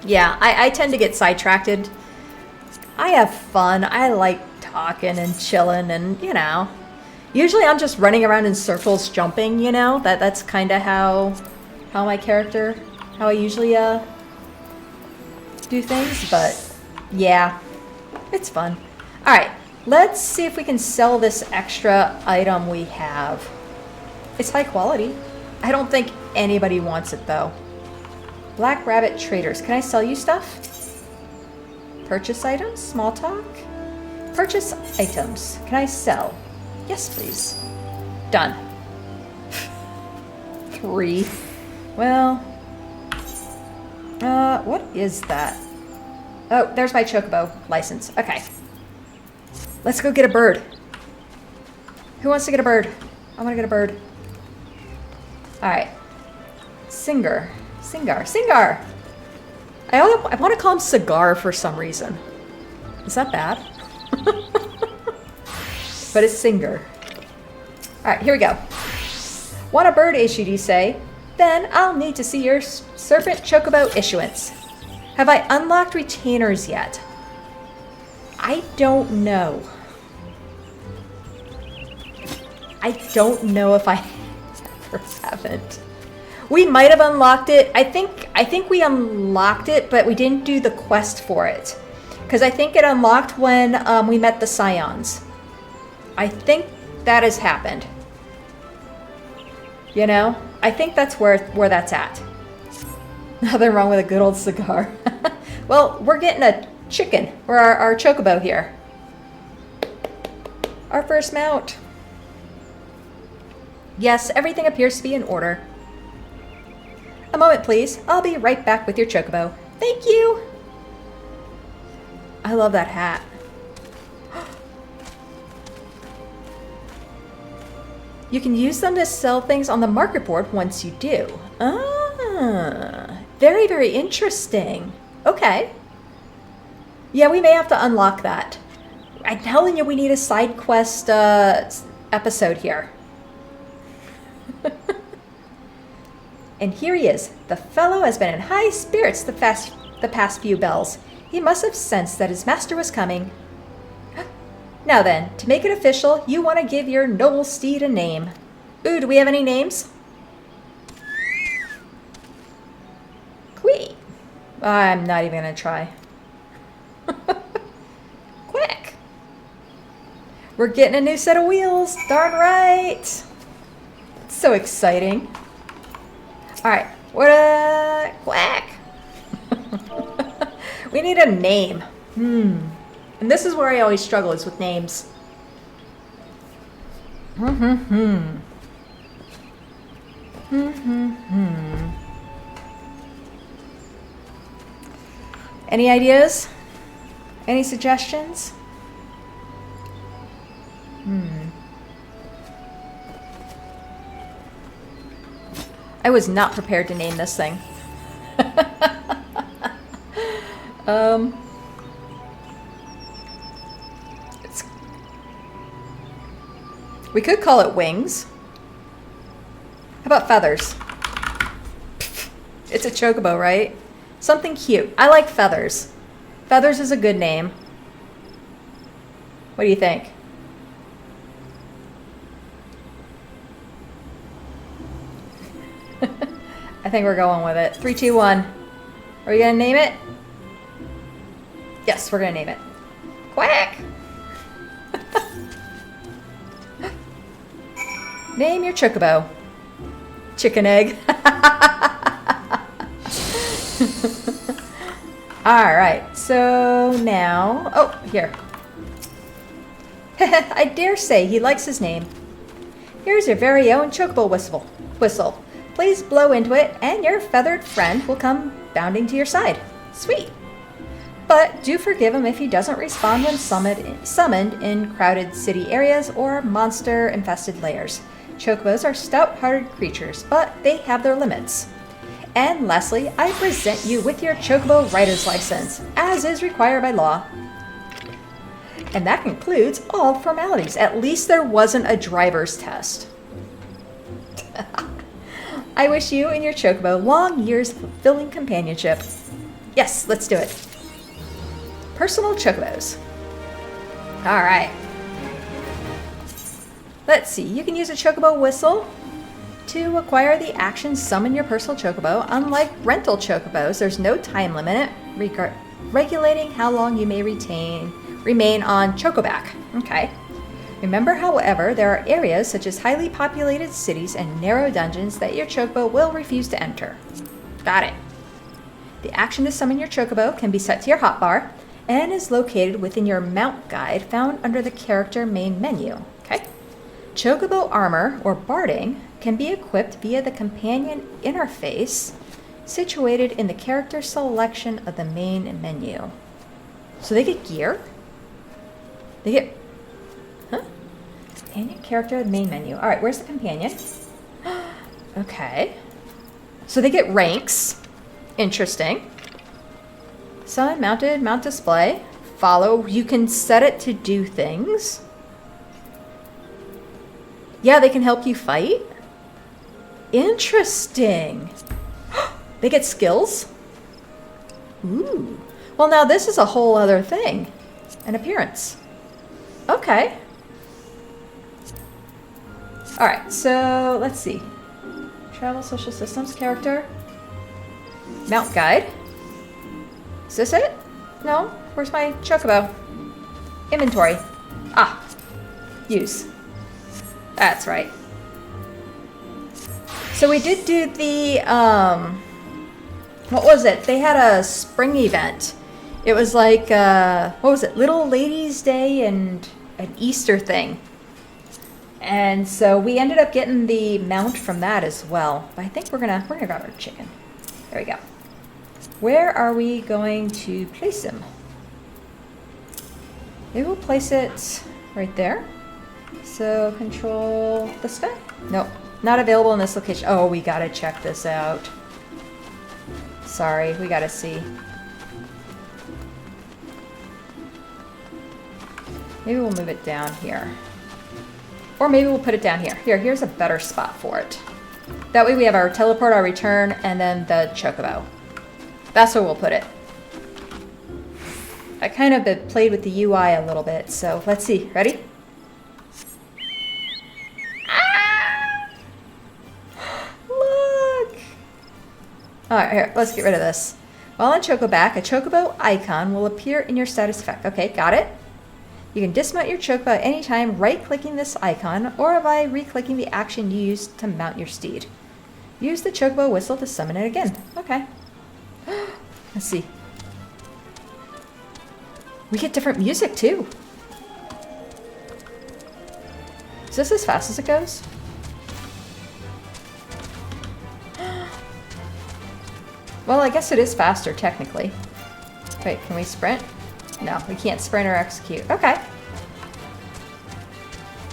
I tend to get sidetracked. I have fun. I like talking and chilling and, you know. Usually I'm just running around in circles jumping, you know. That's kind of how my character, how I usually do things, but yeah, it's fun. All right, let's see if we can sell this extra item we have. It's high quality. I don't think anybody wants it though. Black Rabbit Traders. Can I sell you stuff? Purchase items? Small talk? Purchase items. Can I sell? Yes, please. Done. 3. Well, what is that? Oh, there's my Chocobo license. Okay. Let's go get a bird. Who wants to get a bird? I want to get a bird. All right. Singar. I want to call him Cigar for some reason. Is that bad? But it's Singer. All right, here we go. Want a bird, HUD say. Then I'll need to see your Serpent Chocobo issuance. Have I unlocked retainers yet? I don't know. I don't know if I ever haven't. We might have unlocked it. I think we unlocked it, but we didn't do the quest for it. Because I think it unlocked when we met the Scions. I think that has happened. You know? I think that's where that's at. Nothing wrong with a good old cigar. Well, we're getting a chicken, or our chocobo here. Our first mount. Yes, everything appears to be in order. A moment, please. I'll be right back with your chocobo. Thank you. I love that hat. You can use them to sell things on the market board once you do. Ah, very, very interesting. Okay. Yeah, we may have to unlock that. I'm telling you, we need a side quest episode here. And here he is. The fellow has been in high spirits the past few bells. He must have sensed that his master was coming. Now then, to make it official, you want to give your noble steed a name. Ooh, do we have any names? Quick. I'm not even going to try. Quick. We're getting a new set of wheels. Darn right. It's so exciting. All right. What a quack. We need a name. And this is where I always struggle, is with names. Any ideas? Any suggestions? I was not prepared to name this thing. We could call it wings. How about feathers? It's a chocobo, right? Something cute. I like feathers. Feathers is a good name. What do you think? I think we're going with it. 3, 2, 1. Are we gonna name it? Yes, we're gonna name it. Quack! Name your chocobo. Chicken egg. Alright, so now... Oh, here. I dare say he likes his name. Here's your very own chocobo whistle. Please blow into it, and your feathered friend will come bounding to your side. Sweet. But do forgive him if he doesn't respond when summoned in crowded city areas or monster-infested lairs. Chocobos are stout-hearted creatures, but they have their limits. And lastly, I present you with your Chocobo Rider's License, as is required by law. And that concludes all formalities. At least there wasn't a driver's test. I wish you and your Chocobo long years of fulfilling companionship. Yes, let's do it. Personal Chocobos. Alright. Let's see, you can use a Chocobo Whistle to acquire the action Summon Your Personal Chocobo. Unlike rental Chocobos, there's no time limit regulating how long you may remain on Chocoback. Okay. Remember, however, there are areas such as highly populated cities and narrow dungeons that your Chocobo will refuse to enter. Got it. The action to summon your Chocobo can be set to your hotbar and is located within your mount guide found under the character main menu. Okay. Chocobo armor, or barding, can be equipped via the companion interface situated in the character selection of the main menu. So they get gear? They get... Huh? Companion character, main menu. Alright, where's the companion? Okay. So they get ranks. Interesting. Summon, mounted, mount display. Follow. You can set it to do things. Yeah, they can help you fight. Interesting. They get skills? Ooh. Well, now this is a whole other thing. An appearance. Okay. Alright, so let's see. Travel social systems character. Mount guide. Is this it? No? Where's my chocobo? Inventory. Ah. Use. That's right. So we did do the, what was it? They had a spring event. It was like, what was it? Little Ladies' Day and an Easter thing. And so we ended up getting the mount from that as well. But I think we're gonna grab our chicken. There we go. Where are we going to place him? Maybe we'll place it right there. So control this guy? Nope. Not available in this location. Oh, we gotta check this out. Sorry, we gotta see. Maybe we'll move it down here. Or maybe we'll put it down here. Here's a better spot for it. That way we have our teleport, our return, and then the chocobo. That's where we'll put it. I kind of played with the UI a little bit, so let's see. Ready? Ah! Look! Alright, here, let's get rid of this. While on Chocoback, a chocobo icon will appear in your status effect. Okay, got it. You can dismount your chocobo at any time, right-clicking this icon, or by re-clicking the action you used to mount your steed. Use the chocobo whistle to summon it again. Okay. Let's see. We get different music, too. Is this as fast as it goes? Well, I guess it is faster, technically. Wait, can we sprint? No, we can't sprint or execute. Okay.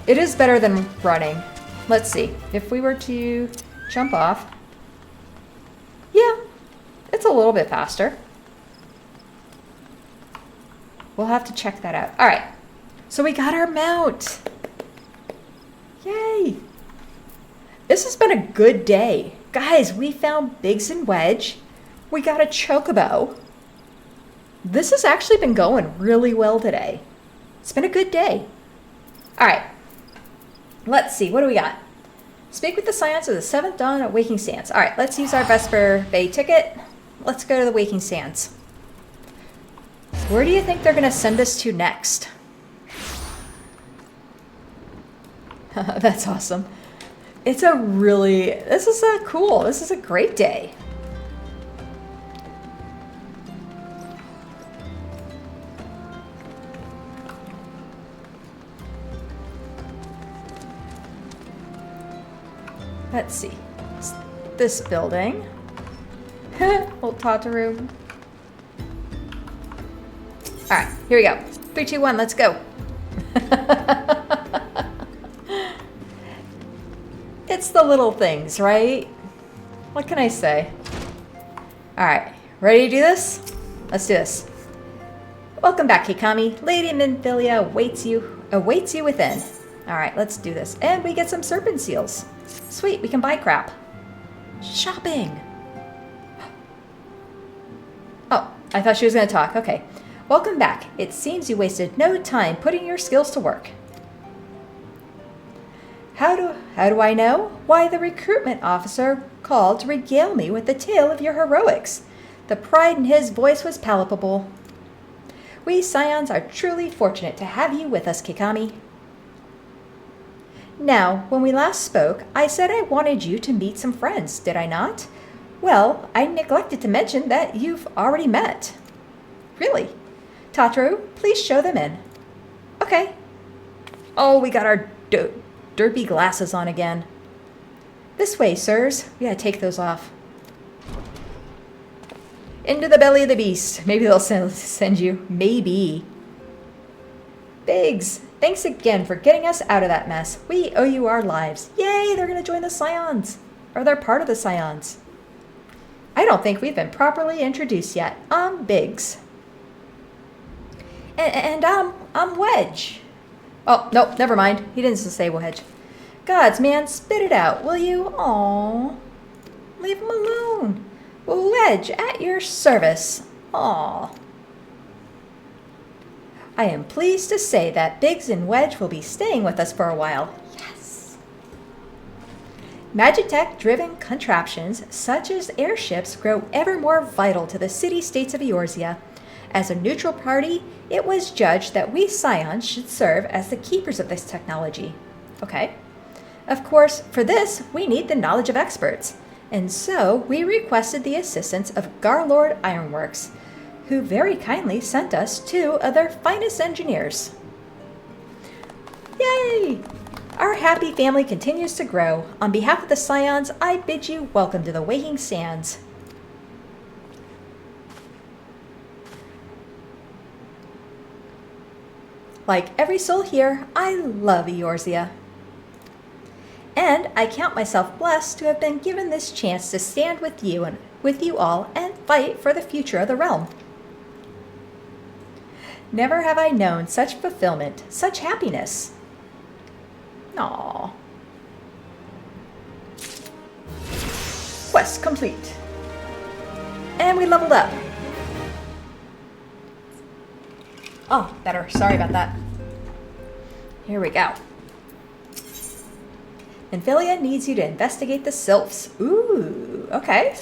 It is better than running. Let's see. If we were to jump off. Yeah, it's a little bit faster. We'll have to check that out. All right. So we got our mount. Yay. This has been a good day. Guys, we found Biggs and Wedge. We got a chocobo. This has actually been going really well today. It's been a good day. All right. Let's see. What do we got? Speak with the science of the 7th Dawn at Waking Sands. All right. Let's use our Vesper Bay ticket. Let's go to the Waking Sands. Where do you think they're going to send us to next? That's awesome. This is cool. This is a great day. Let's see. It's this building. Old Tataru. Alright, here we go. 3, 2, 1, let's go. It's the little things, right? What can I say? Alright, ready to do this? Let's do this. Welcome back, Keikami. Lady Minfilia awaits you within. Alright, let's do this. And we get some serpent seals. Sweet, we can buy crap. Shopping. Oh, I thought she was going to talk. Okay. Welcome back. It seems you wasted no time putting your skills to work. How do I know? Why, the recruitment officer called to regale me with the tale of your heroics. The pride in his voice was palpable. We Scions are truly fortunate to have you with us, Keikami. Now, when we last spoke, I said I wanted you to meet some friends, did I not? Well, I neglected to mention that you've already met. Really? Tataru, please show them in. Okay. Oh, we got our derpy glasses on again. This way, sirs. We gotta take those off. Into the belly of the beast. Maybe they'll send you. Maybe. Biggs, thanks again for getting us out of that mess. We owe you our lives. Yay, they're gonna join the Scions. Or they're part of the Scions. I don't think we've been properly introduced yet. I'm Biggs. And I'm Wedge. Oh, no, never mind. He didn't say Wedge. Gods, man, spit it out, will you? Aww. Leave him alone. Wedge, at your service. Aww. I am pleased to say that Biggs and Wedge will be staying with us for a while. Yes. Magitech-driven contraptions such as airships grow ever more vital to the city-states of Eorzia. As a neutral party, it was judged that we Scions should serve as the keepers of this technology. Okay. Of course, for this, we need the knowledge of experts. And so, we requested the assistance of Garlord Ironworks, who very kindly sent us 2 of their finest engineers. Yay! Our happy family continues to grow. On behalf of the Scions, I bid you welcome to the Waking Sands. Like every soul here, I love Eorzia. And I count myself blessed to have been given this chance to stand with you all and fight for the future of the realm. Never have I known such fulfillment, such happiness. Aww. Quest complete. And we leveled up. Oh, better. Sorry about that. Here we go. Amphilia needs you to investigate the sylphs. Ooh, okay.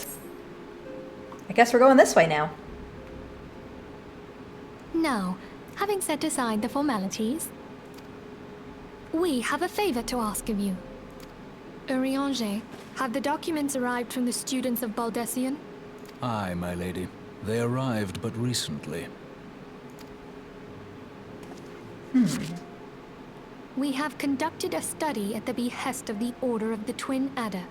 I guess we're going this way now. Now, having set aside the formalities, we have a favor to ask of you. Eorzia, have the documents arrived from the students of Baldessian? Aye, my lady. They arrived but recently. We have conducted a study at the behest of the Order of the Twin Adder.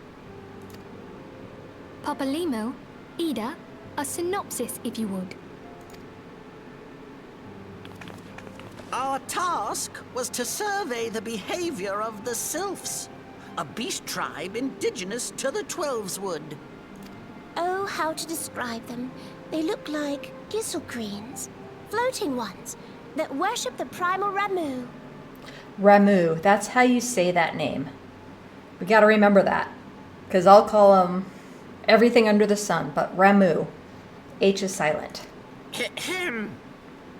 Papalimo, Ida, a synopsis if you would. Our task was to survey the behavior of the sylphs, a beast tribe indigenous to the Twelveswood. Oh, how to describe them. They look like gisselcreens, floating ones, that worship the primal Ramu. Ramu, that's how you say that name. We gotta remember that. Because I'll call them everything under the sun, but Ramu. H is silent.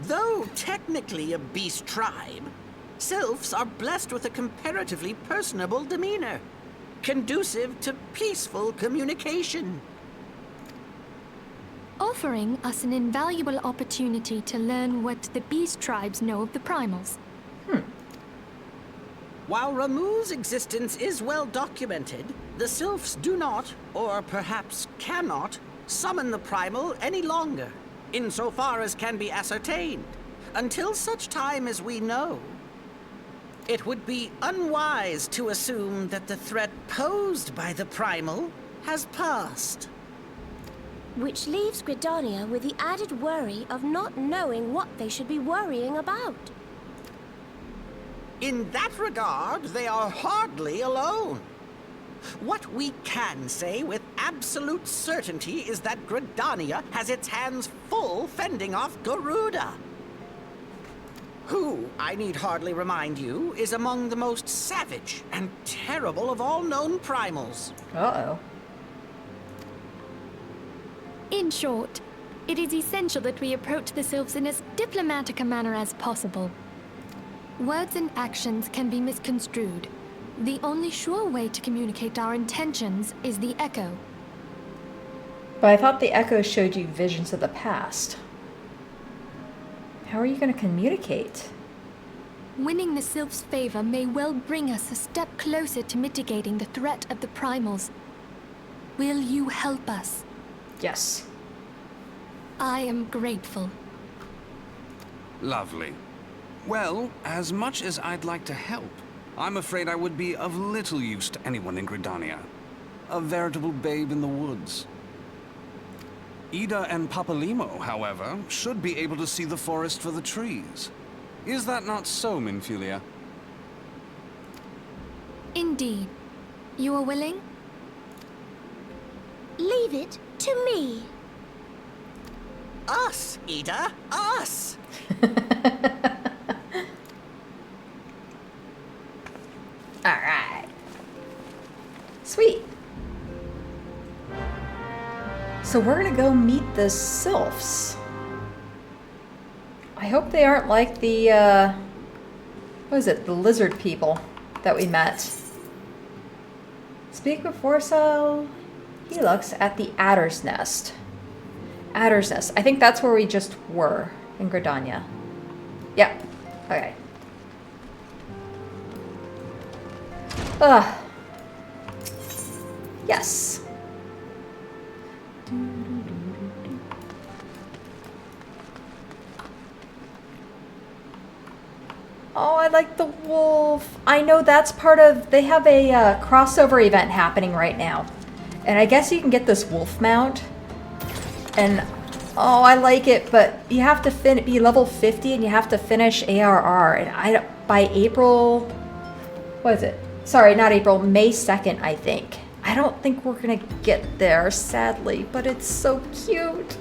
Though technically a beast tribe, sylphs are blessed with a comparatively personable demeanor, conducive to peaceful communication. Offering us an invaluable opportunity to learn what the beast tribes know of the primals. While Ramu's existence is well documented, the sylphs do not, or perhaps cannot, summon the primal any longer, insofar as can be ascertained, until such time as we know. It would be unwise to assume that the threat posed by the primal has passed. Which leaves Gridania with the added worry of not knowing what they should be worrying about. In that regard, they are hardly alone. What we can say with absolute certainty is that Gridania has its hands full fending off Garuda, who, I need hardly remind you, is among the most savage and terrible of all known primals. Uh-oh. In short, it is essential that we approach the sylphs in as diplomatic a manner as possible. Words and actions can be misconstrued. The only sure way to communicate our intentions is the echo. But I thought the echo showed you visions of the past. How are you going to communicate? Winning the sylphs' favor may well bring us a step closer to mitigating the threat of the primals. Will you help us? Yes. I am grateful. Lovely. Well, as much as I'd like to help, I'm afraid I would be of little use to anyone in Gridania. A veritable babe in the woods. Ida and Papalimo, however, should be able to see the forest for the trees. Is that not so, Minfilia? Indeed. You are willing? Leave it to me. Us, Ida, us! All right. So we're gonna go meet the sylphs. I hope they aren't like the, what is it, the lizard people that we met. Speak with Forsal Helix at the Adder's Nest. Adder's Nest. I think that's where we just were in Gridania. Yep. Okay. Ugh. Yes. Oh, I like the wolf. I know that's part of... They have a crossover event happening right now. And I guess you can get this wolf mount. And, oh, I like it, but you have to be level 50 and you have to finish ARR. And by April... What is it? Sorry, not April. May 2nd, I think. I don't think we're going to get there, sadly. But it's so cute.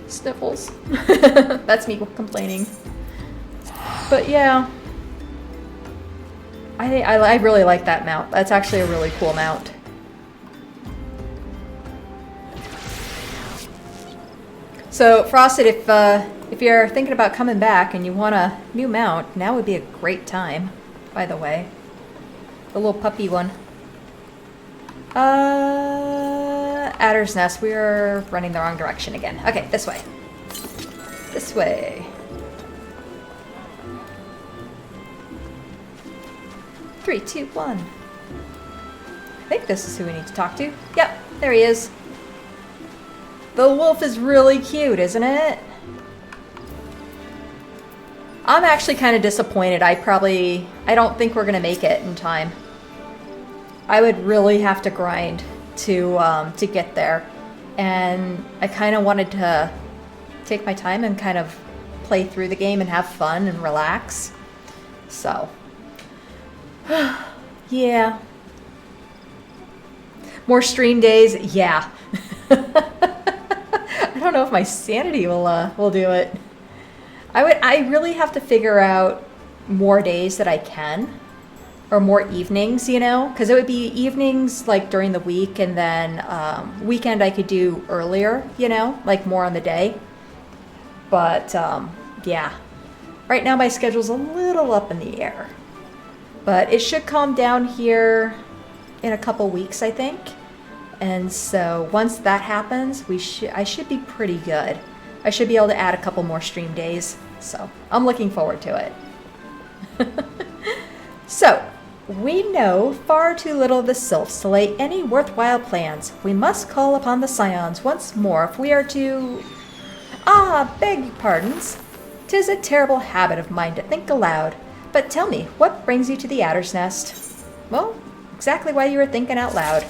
Sniffles. That's me complaining. But yeah, I really like that mount. That's actually a really cool mount. So Frosted, if you're thinking about coming back and you want a new mount, now would be a great time. By the way, the little puppy one. Adder's Nest. We are running the wrong direction again. Okay, this way. This way. 3, 2, 1. I think this is who we need to talk to. Yep, there he is. The wolf is really cute, isn't it? I'm actually kind of disappointed. I don't think we're gonna make it in time. I would really have to grind to get there, and I kind of wanted to take my time and kind of play through the game and have fun and relax. So. Yeah. More stream days? Yeah. I don't know if my sanity will do it. I really have to figure out more days that I can. Or more evenings, you know? Because it would be evenings like during the week, and then weekend I could do earlier, you know? Like more on the day. But yeah. Right now my schedule's a little up in the air. But it should calm down here in a couple weeks, I think. And so once that happens, I should be pretty good. I should be able to add a couple more stream days. So I'm looking forward to it. So, we know far too little of the sylphs to lay any worthwhile plans. We must call upon the scions once more if we are to... beg pardons. 'Tis a terrible habit of mine to think aloud. But tell me, what brings you to the Adder's Nest? Well, exactly why you were thinking out loud.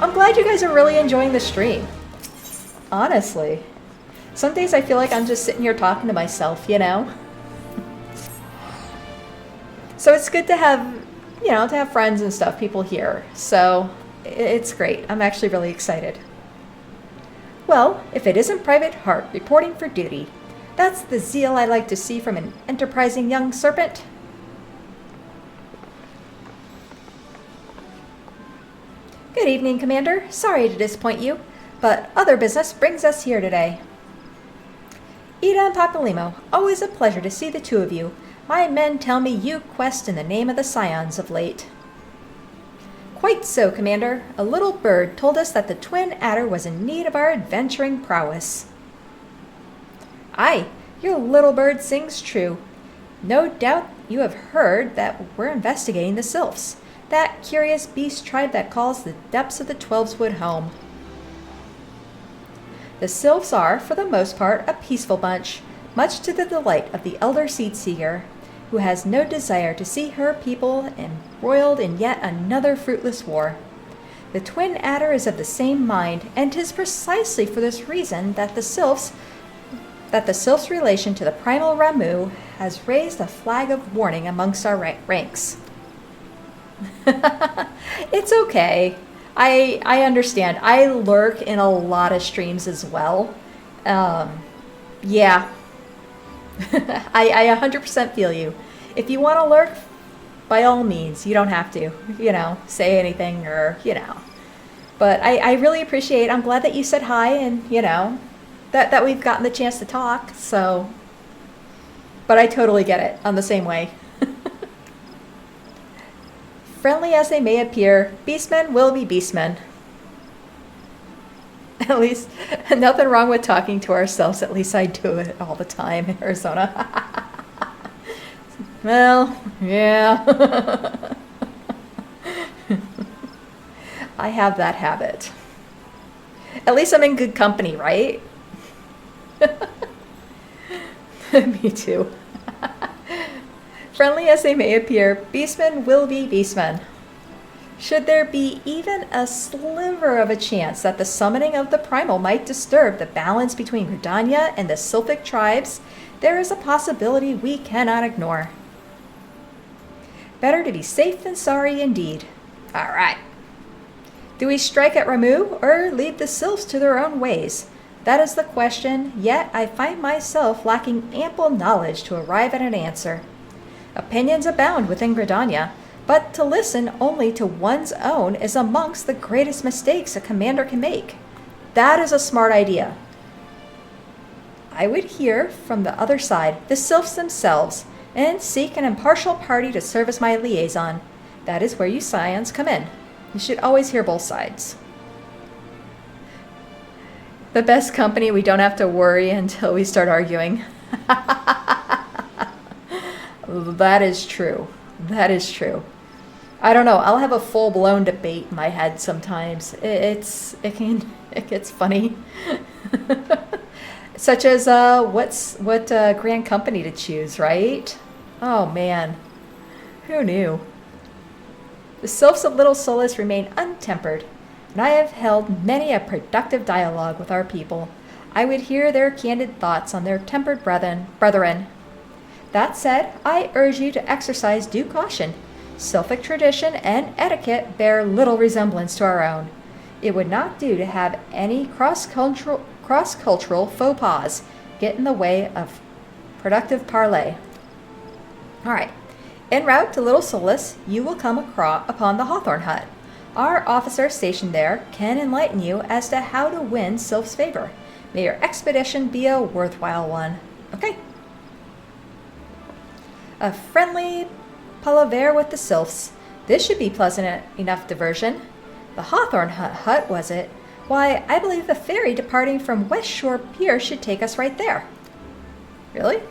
I'm glad you guys are really enjoying the stream. Honestly. Some days I feel like I'm just sitting here talking to myself, you know? So it's good to have, you know, to have friends and stuff, people here. So it's great. I'm actually really excited. Well, if it isn't Private Hart reporting for duty, that's the zeal I like to see from an enterprising young serpent. Good evening, Commander. Sorry to disappoint you, but other business brings us here today. Ida and Papalimo, always a pleasure to see the two of you. My men tell me you quest in the name of the Scions of late. Quite so, Commander. A little bird told us that the twin adder was in need of our adventuring prowess. Aye, your little bird sings true. No doubt you have heard that we're investigating the sylphs, that curious beast tribe that calls the depths of the Twelveswood home. The sylphs are, for the most part, a peaceful bunch, much to the delight of the elder Seedseeker, who has no desire to see her people embroiled in yet another fruitless war. The twin adder is of the same mind, and 'tis precisely for this reason that the sylphs' relation to the primal Ramu has raised a flag of warning amongst our ranks. It's okay. I understand. I lurk in a lot of streams as well. Yeah. I 100% feel you. If you want to lurk, by all means, you don't have to, say anything or, But I really appreciate, I'm glad that you said hi and, that we've gotten the chance to talk, so. But I totally get it. I'm the same way. Friendly as they may appear, beastmen will be beastmen. At least, nothing wrong with talking to ourselves. At least I do it all the time in Arizona. Well, yeah. I have that habit. At least I'm in good company, right? Me too. Friendly as they may appear, beastmen will be beastmen. Should there be even a sliver of a chance that the summoning of the primal might disturb the balance between Gridania and the Sylphic tribes, there is a possibility we cannot ignore. Better to be safe than sorry indeed. Alright. Do we strike at Ramu or leave the Sylphs to their own ways? That is the question, yet I find myself lacking ample knowledge to arrive at an answer. Opinions abound within Gridania, but to listen only to one's own is amongst the greatest mistakes a commander can make. That is a smart idea. I would hear from the other side, the Sylphs themselves, and seek an impartial party to serve as my liaison. That is where you Scions come in. You should always hear both sides. The best company, we don't have to worry until we start arguing. That is true. That is true. I don't know. I'll have a full-blown debate in my head sometimes. It gets funny. Such as what grand company to choose, right? Oh man, who knew? The Sylphs of Little Solace remain untempered, and I have held many a productive dialogue with our people. I would hear their candid thoughts on their tempered brethren. That said, I urge you to exercise due caution. Sylphic tradition and etiquette bear little resemblance to our own. It would not do to have any cross-cultural faux pas get in the way of productive parley. Alright, en route to Little Solace, you will come upon the Hawthorne Hut. Our officer stationed there can enlighten you as to how to win Sylph's favor. May your expedition be a worthwhile one. Okay. A friendly palaver with the Sylphs. This should be pleasant enough diversion. The Hawthorne Hut, was it? Why, I believe the ferry departing from West Shore Pier should take us right there. Really?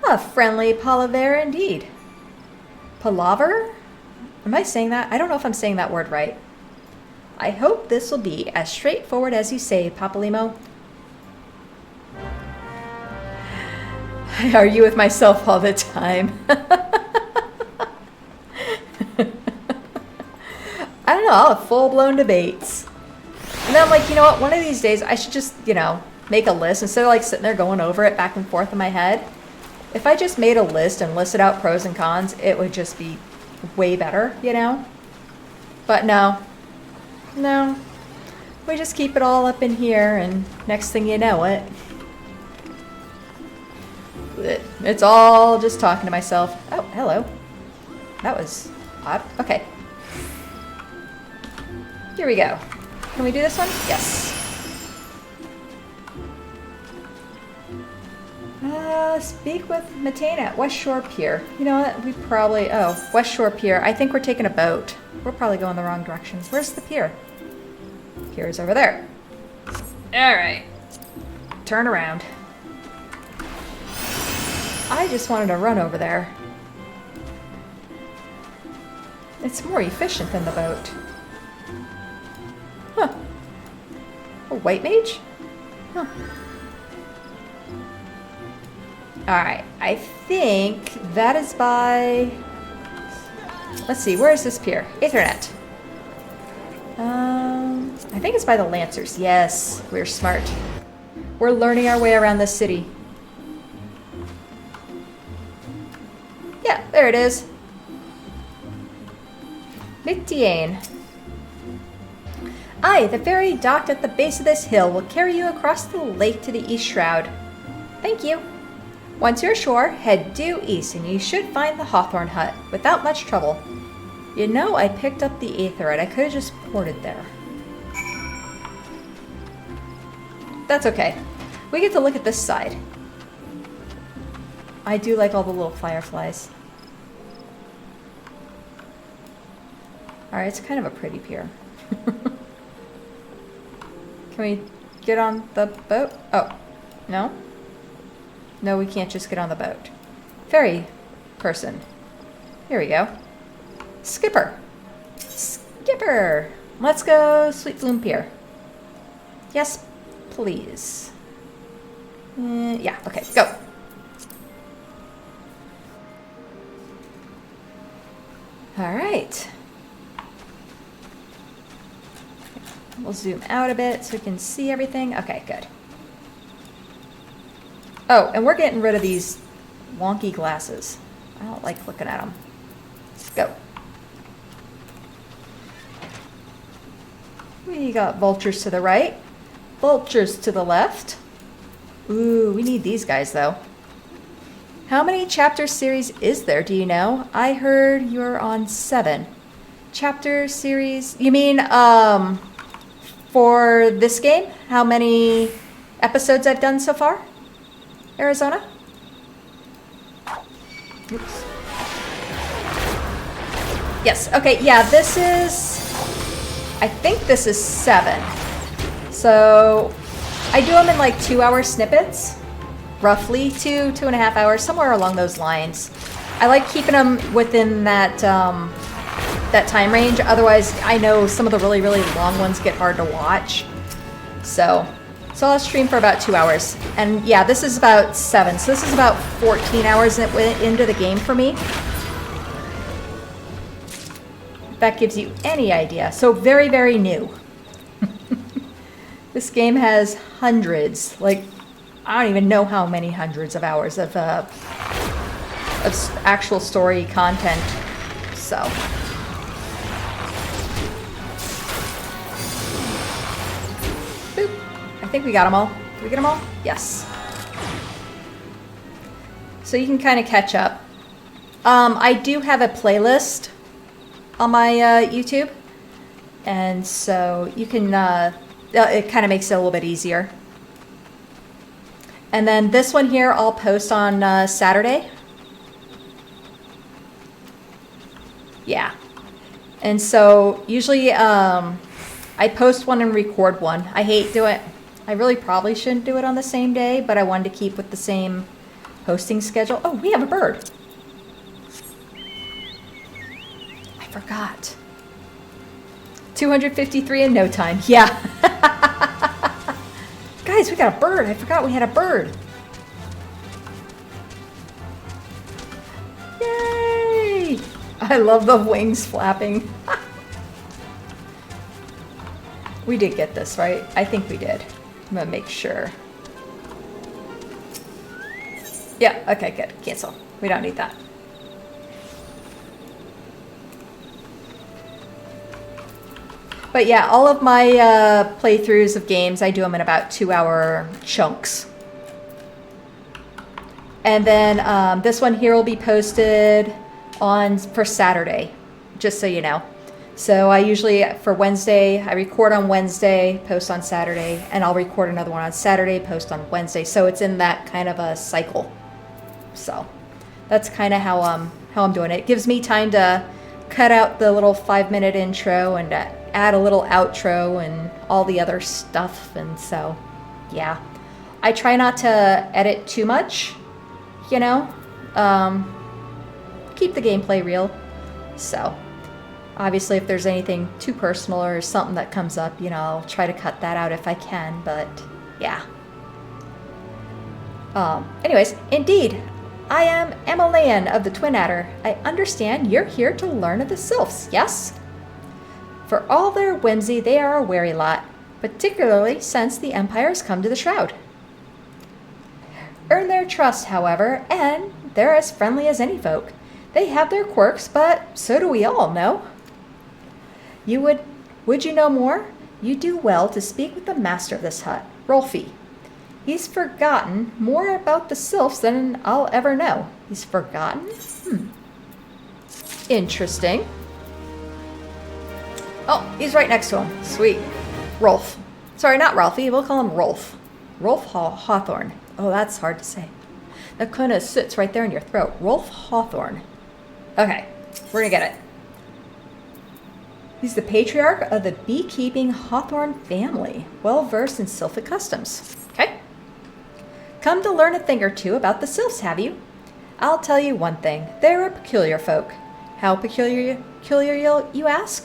A friendly palaver indeed. Palaver? Am I saying that? I don't know if I'm saying that word right. I hope this will be as straightforward as you say, Papalimo. I argue with myself all the time. I don't know, I'll have full-blown debates. And then I'm like, you know what, one of these days I should just, make a list instead of like sitting there going over it back and forth in my head. If I just made a list and listed out pros and cons, it would just be way better, But no. We just keep it all up in here and next thing you know it's all just talking to myself. Oh, hello. That was odd. Okay. Here we go. Can we do this one? Yes. Speak with Matana at West Shore Pier. You know what? We probably... Oh, West Shore Pier. I think we're taking a boat. We're probably going the wrong direction. Where's the pier? Pier's over there. Alright. Turn around. I just wanted to run over there. It's more efficient than the boat. Huh. A white mage? Huh. Alright, I think that is by... Let's see, where is this pier? Ethernet. I think it's by the Lancers. Yes, we're smart. We're learning our way around this city. Yeah, there it is. Mictiane. Aye, the ferry docked at the base of this hill will carry you across the lake to the East Shroud. Thank you. Once you're ashore, head due east and you should find the Hawthorne Hut without much trouble. You know, I picked up the aetheryte. I could have just ported there. That's okay. We get to look at this side. I do like all the little fireflies. Alright, it's kind of a pretty pier. Can we get on the boat? Oh, no? No, we can't just get on the boat. Ferry person. Here we go. Skipper. Skipper! Let's go Sweet Bloom Pier. Yes, please. Yeah, okay, go. Alright. We'll zoom out a bit so we can see everything. Okay, good. Oh, and we're getting rid of these wonky glasses. I don't like looking at them. Go. We got vultures to the right, vultures to the left. Ooh, we need these guys though. How many chapter series is there, do you know? I heard you're on 7. Chapter series, you mean for this game? How many episodes I've done so far? Arizona? Oops. Yes, okay, yeah, this is, I think this is 7. So I do them in like 2-hour snippets, roughly 2.5 hours, somewhere along those lines. I like keeping them within that that time range. Otherwise, I know some of the really, really long ones get hard to watch. So I'll stream for about 2 hours. And yeah, this is about 7. So this is about 14 hours into the game for me. If that gives you any idea. So very, very new. This game has hundreds, like, I don't even know how many hundreds of hours of actual story content. So. Boop. I think we got them all. Did we get them all? Yes. So you can kind of catch up. I do have a playlist on my YouTube. And so you can, it kind of makes it a little bit easier. And then this one here I'll post on Saturday. Yeah. And so usually I post one and record one. I hate doing it. I really probably shouldn't do it on the same day, but I wanted to keep with the same posting schedule. Oh, we have a bird. I forgot. 253 in no time. Yeah. Guys, we got a bird. I forgot we had a bird. Yay! I love the wings flapping. We did get this, right? I think we did. I'm gonna make sure. Yeah, okay, good. Cancel. We don't need that. But yeah, all of my playthroughs of games, I do them in about 2-hour chunks. And then this one here will be posted for Saturday, just so you know. So I usually, for Wednesday, I record on Wednesday, post on Saturday, and I'll record another one on Saturday, post on Wednesday. So it's in that kind of a cycle. So that's kind of how I'm doing it. It gives me time to cut out the little 5-minute intro and add a little outro and all the other stuff. And so, yeah, I try not to edit too much, you know, keep the gameplay real. So obviously if there's anything too personal or something that comes up, you know, I'll try to cut that out if I can, but yeah. Anyways, indeed, I am Emilian of the Twin Adder. I understand you're here to learn of the Sylphs, yes? For all their whimsy, they are a wary lot, particularly since the Empire has come to the Shroud. Earn their trust, however, and they're as friendly as any folk. They have their quirks, but so do we all, no? Would you know more? You do well to speak with the master of this hut, Rolfi. He's forgotten more about the sylphs than I'll ever know. He's forgotten? Interesting. Oh, he's right next to him. Sweet. Rolf. Sorry, not Ralphie. We'll call him Rolf. Rolf Hawthorne. Oh, that's hard to say. That kind of sits right there in your throat. Rolf Hawthorne. Okay, we're gonna get it. He's the patriarch of the beekeeping Hawthorne family, well versed in sylphic customs. Okay. Come to learn a thing or two about the sylphs, have you? I'll tell you one thing. They're a peculiar folk. How peculiar you ask?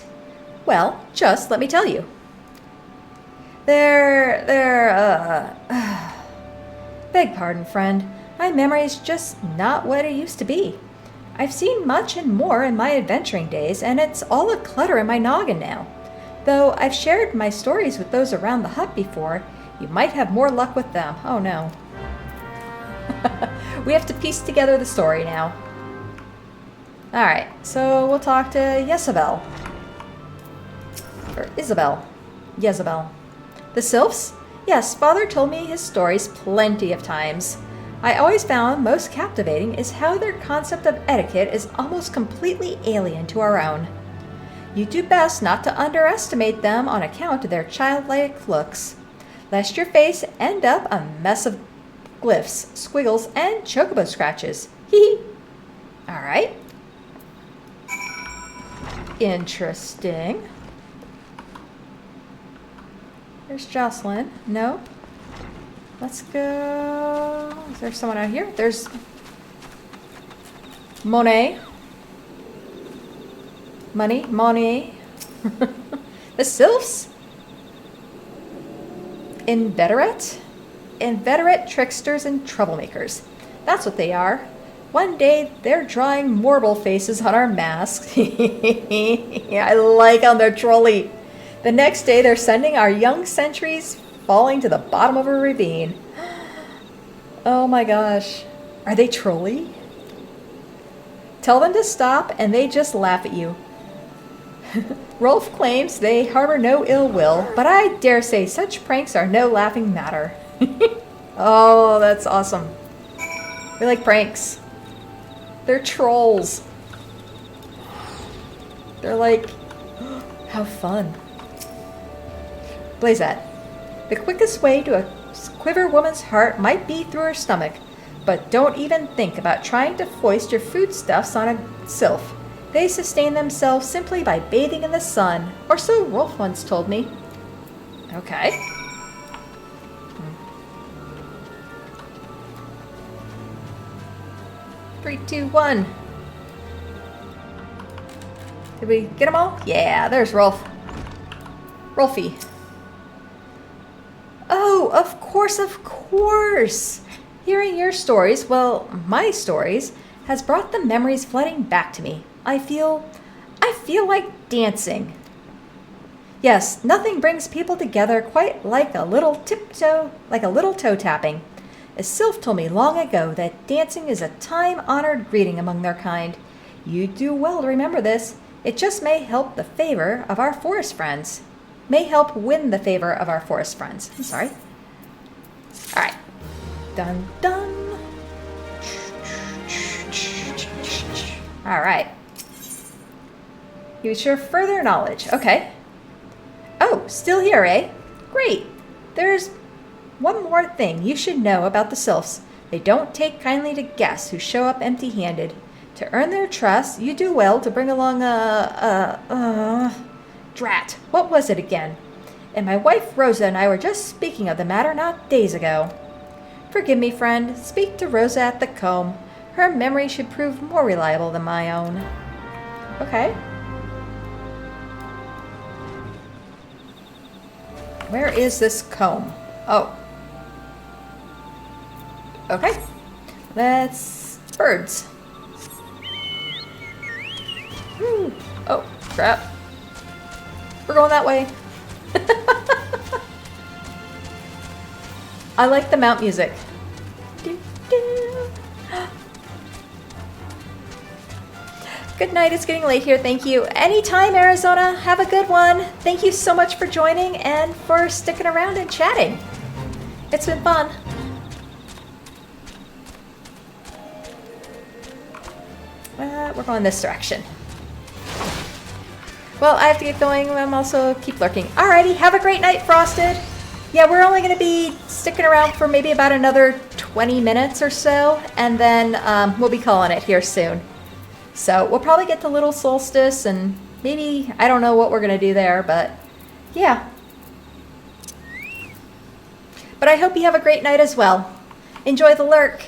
Well, just let me tell you. Beg pardon, friend. My memory's just not what it used to be. I've seen much and more in my adventuring days, and it's all a clutter in my noggin now. Though I've shared my stories with those around the hut before, you might have more luck with them. Oh no. We have to piece together the story now. Alright, so we'll talk to Jezebel. Or Isabel. Jezebel. The sylphs? Yes, Father told me his stories plenty of times. I always found most captivating is how their concept of etiquette is almost completely alien to our own. You do best not to underestimate them on account of their childlike looks, lest your face end up a mess of glyphs, squiggles, and chocobo scratches. Hee hee. Alright. Interesting. There's Jocelyn. Nope. Let's go. Is there someone out here? There's Monet. Monet. The sylphs? Inveterate tricksters and troublemakers. That's what they are. One day they're drawing marble faces on our masks. I like how they're trolly. The next day they're sending our young centuries falling to the bottom of a ravine. Oh my gosh. Are they trolly? Tell them to stop and they just laugh at you. Rolf claims they harbor no ill will, but I dare say such pranks are no laughing matter. Oh, that's awesome. We like pranks. They're trolls. They're like, how fun. Blazette. The quickest way to a quiver woman's heart might be through her stomach, but don't even think about trying to foist your foodstuffs on a sylph. They sustain themselves simply by bathing in the sun, or so Rolf once told me. Okay. 3, 2, 1. Did we get them all? Yeah, there's Rolf. Rolfie. Oh, of course, of course. Hearing your stories, well, my stories, has brought the memories flooding back to me. I feel like dancing. Yes, nothing brings people together quite like a little toe tapping. A sylph told me long ago that dancing is a time-honored greeting among their kind. You do well to remember this. It just may help the favor of our forest friends. May help win the favor of our forest friends. I'm sorry. Alright. Dun dun. Alright. Use your further knowledge. Okay. Oh, still here, eh? Great. There's one more thing you should know about the sylphs. They don't take kindly to guests who show up empty-handed. To earn their trust, you do well to bring along drat. What was it again? And my wife Rosa and I were just speaking of the matter not days ago. Forgive me, friend. Speak to Rosa at the comb. Her memory should prove more reliable than my own. Okay. Where is this comb? Oh. Okay. That's birds. Oh, crap. We're going that way. I like the mount music. Good night. It's getting late here. Thank you. Anytime, Arizona. Have a good one. Thank you so much for joining and for sticking around and chatting. It's been fun. We're going this direction. Well, I have to get going. I'm also keep lurking. Alrighty, have a great night, Frosted. Yeah, we're only going to be sticking around for maybe about another 20 minutes or so, and then we'll be calling it here soon. So we'll probably get to Little Solstice, and maybe, I don't know what we're going to do there, but yeah. But I hope you have a great night as well. Enjoy the lurk.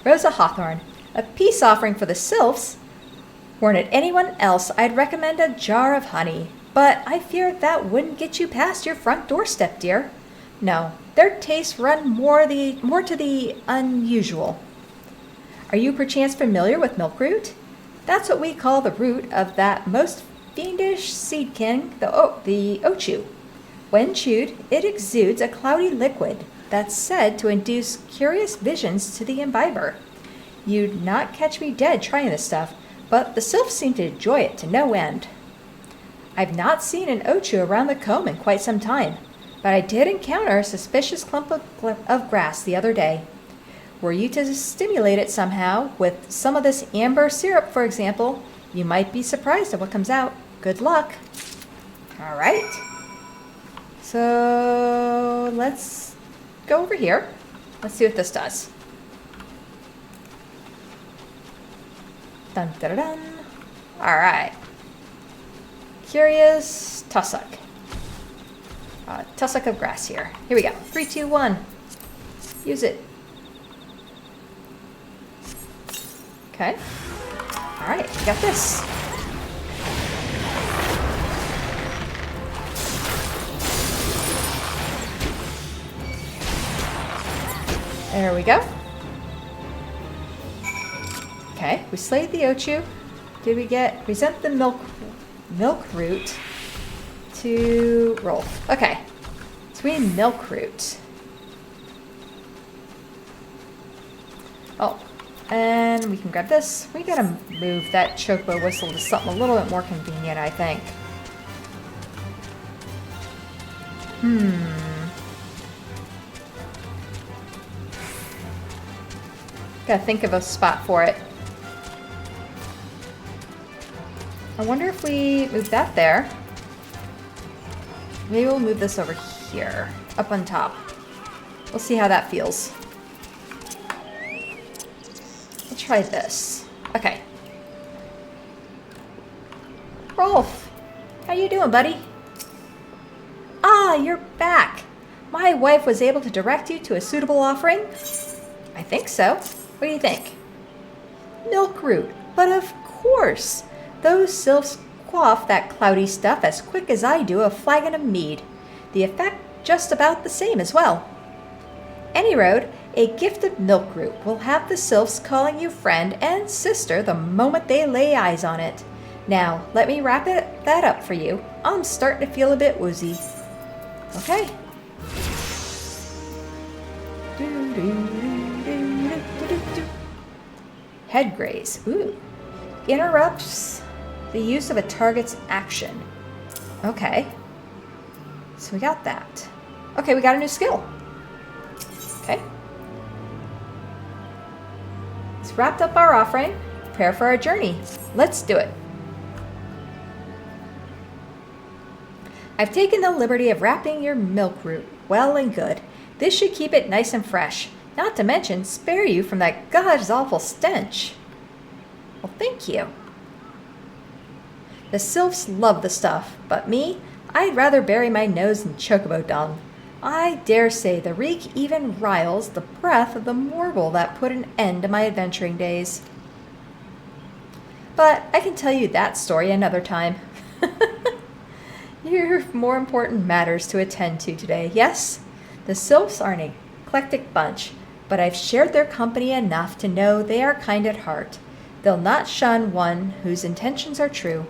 Rosa Hawthorne, a peace offering for the sylphs. Weren't it anyone else, I'd recommend a jar of honey, but I fear that wouldn't get you past your front doorstep, dear. No, their tastes run more to the unusual. Are you perchance familiar with milkroot? That's what we call the root of that most fiendish seed king, the ochu. When chewed, it exudes a cloudy liquid that's said to induce curious visions to the imbiber. You'd not catch me dead trying this stuff, but the sylphs seem to enjoy it to no end. I've not seen an ochu around the comb in quite some time, but I did encounter a suspicious clump of grass the other day. Were you to stimulate it somehow, with some of this amber syrup, for example, you might be surprised at what comes out. Good luck. All right. So let's go over here. Let's see what this does. Dun dun dun. All right. Curious tussock. Tussock of grass here. Here we go. 3, 2, 1. Use it. Okay. All right. We got this. There we go. Okay, we slayed the ochu. Did we present the milk root to Rolf? Okay, so we need milk root. Oh, and we can grab this. We gotta move that chocobo whistle to something a little bit more convenient, I think. Gotta think of a spot for it. I wonder if we move that there. Maybe we'll move this over here, up on top. We'll see how that feels. We'll try this. Okay. Rolf, how you doing, buddy? Ah, you're back. My wife was able to direct you to a suitable offering? I think so. What do you think? Milk root, but of course. Those sylphs quaff that cloudy stuff as quick as I do a flagon of mead. The effect just about the same as well. Any road, a gift of milk root will have the sylphs calling you friend and sister the moment they lay eyes on it. Now, let me wrap that up for you. I'm starting to feel a bit woozy. Okay. Head graze. Ooh. Interrupts the use of a target's action. Okay. So we got that. Okay, we got a new skill. Okay. It's wrapped up our offering. Prepare for our journey. Let's do it. I've taken the liberty of wrapping your milk root. Well and good. This should keep it nice and fresh. Not to mention, spare you from that god-awful stench. Well, thank you. The sylphs love the stuff, but me, I'd rather bury my nose in chocobo dung. I dare say the reek even riles the breath of the mortal that put an end to my adventuring days. But I can tell you that story another time. You have more important matters to attend to today, yes? The sylphs are an eclectic bunch, but I've shared their company enough to know they are kind at heart. They'll not shun one whose intentions are true.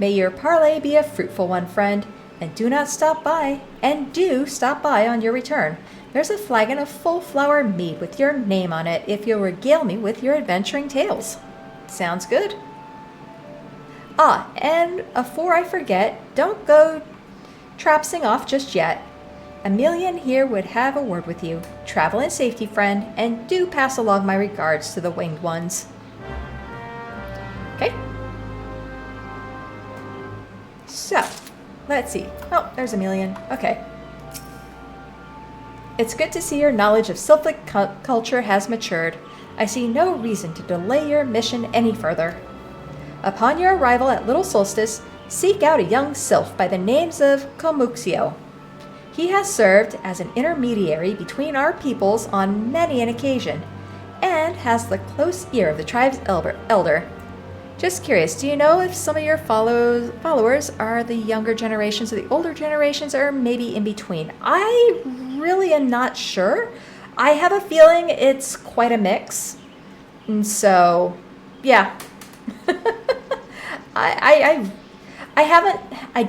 May your parley be a fruitful one, friend, and do stop by on your return. There's a flagon of full flower mead with your name on it if you'll regale me with your adventuring tales. Sounds good. Ah, and before I forget, don't go trapsing off just yet. Emilian here would have a word with you. Travel in safety, friend, and do pass along my regards to the winged ones. Okay. So, let's see. Oh, there's Emilian. Okay. It's good to see your knowledge of Sylphic culture has matured. I see no reason to delay your mission any further. Upon your arrival at Little Solstice, seek out a young sylph by the names of Komuxio. He has served as an intermediary between our peoples on many an occasion, and has the close ear of the tribe's elder. Just curious, do you know if some of your followers are the younger generations or the older generations, or maybe in between? I really am not sure. I have a feeling it's quite a mix. And so, yeah. I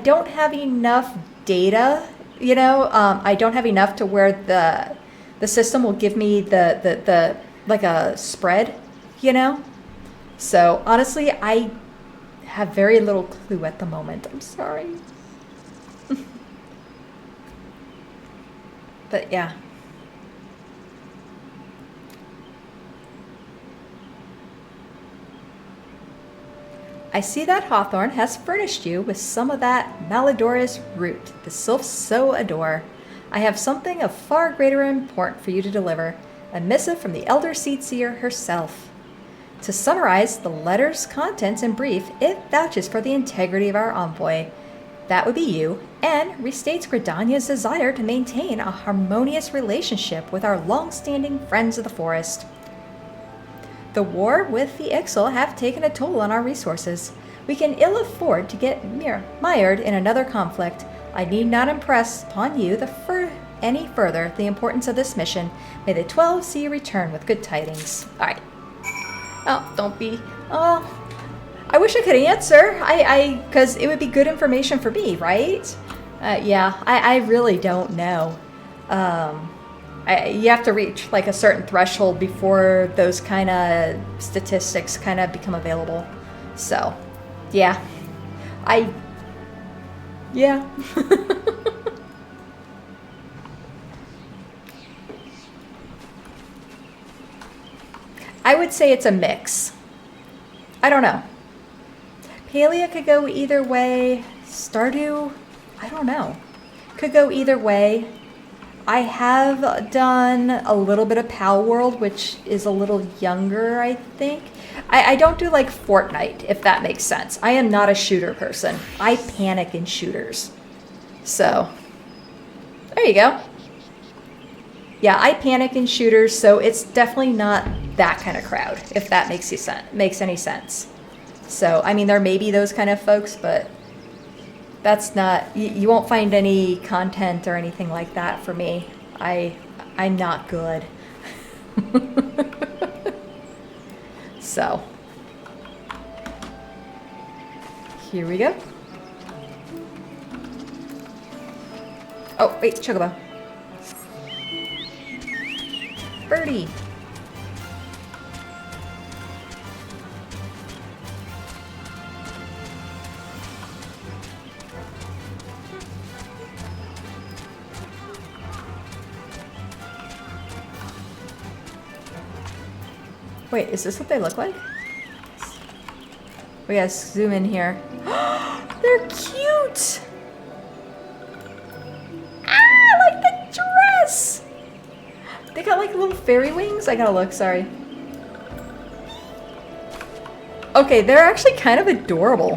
don't have enough data, you know. I don't have enough to where the system will give me the like a spread, you know. So honestly, I have very little clue at the moment. I'm sorry. But yeah. I see that Hawthorne has furnished you with some of that malodorous root the sylphs so adore. I have something of far greater import for you to deliver, a missive from the Elder Seedseer herself. To summarize the letter's contents in brief, it vouches for the integrity of our envoy. That would be you, and restates Gridania's desire to maintain a harmonious relationship with our long-standing friends of the forest. The war with the Ixal have taken a toll on our resources. We can ill afford to get mired in another conflict. I need not impress upon you any further the importance of this mission. May the 12 see you return with good tidings. All right. Oh, don't be. Oh, I wish I could answer. Because it would be good information for me, right? Yeah, I really don't know. You have to reach like a certain threshold before those kind of statistics kind of become available. So, yeah. Yeah. I would say it's a mix. I don't know. Palea could go either way. Stardew, I don't know. Could go either way. I have done a little bit of Pal World, which is a little younger, I think. I don't do like Fortnite, if that makes sense. I am not a shooter person. I panic in shooters. So, there you go. Yeah, I panic in shooters, so it's definitely not that kind of crowd, if that makes any sense. So, I mean, there may be those kind of folks, but that's not, you won't find any content or anything like that for me. I'm not good. So, here we go. Oh, wait, Chocobo. Birdie. Wait, is this what they look like? We gotta zoom in here. They're cute! Ah, I like the dress! They got like little fairy wings. I gotta look, sorry. Okay, they're actually kind of adorable.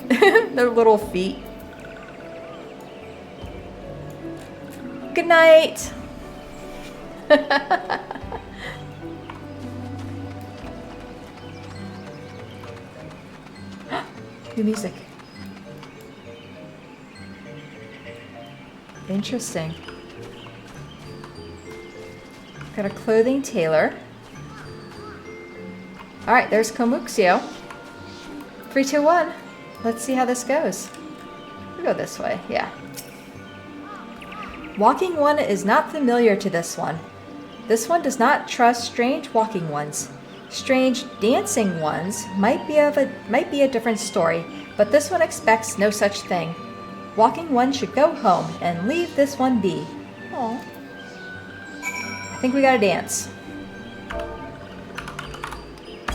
Their little feet. Good night. New music. Interesting. Got a clothing tailor. Alright, there's Komuxio. 3, 2, 1. Let's see how this goes. We'll go this way, yeah. Walking one is not familiar to this one. This one does not trust strange walking ones. Strange dancing ones might be a different story, but this one expects no such thing. Walking one should go home and leave this one be. Aw. I think we gotta dance.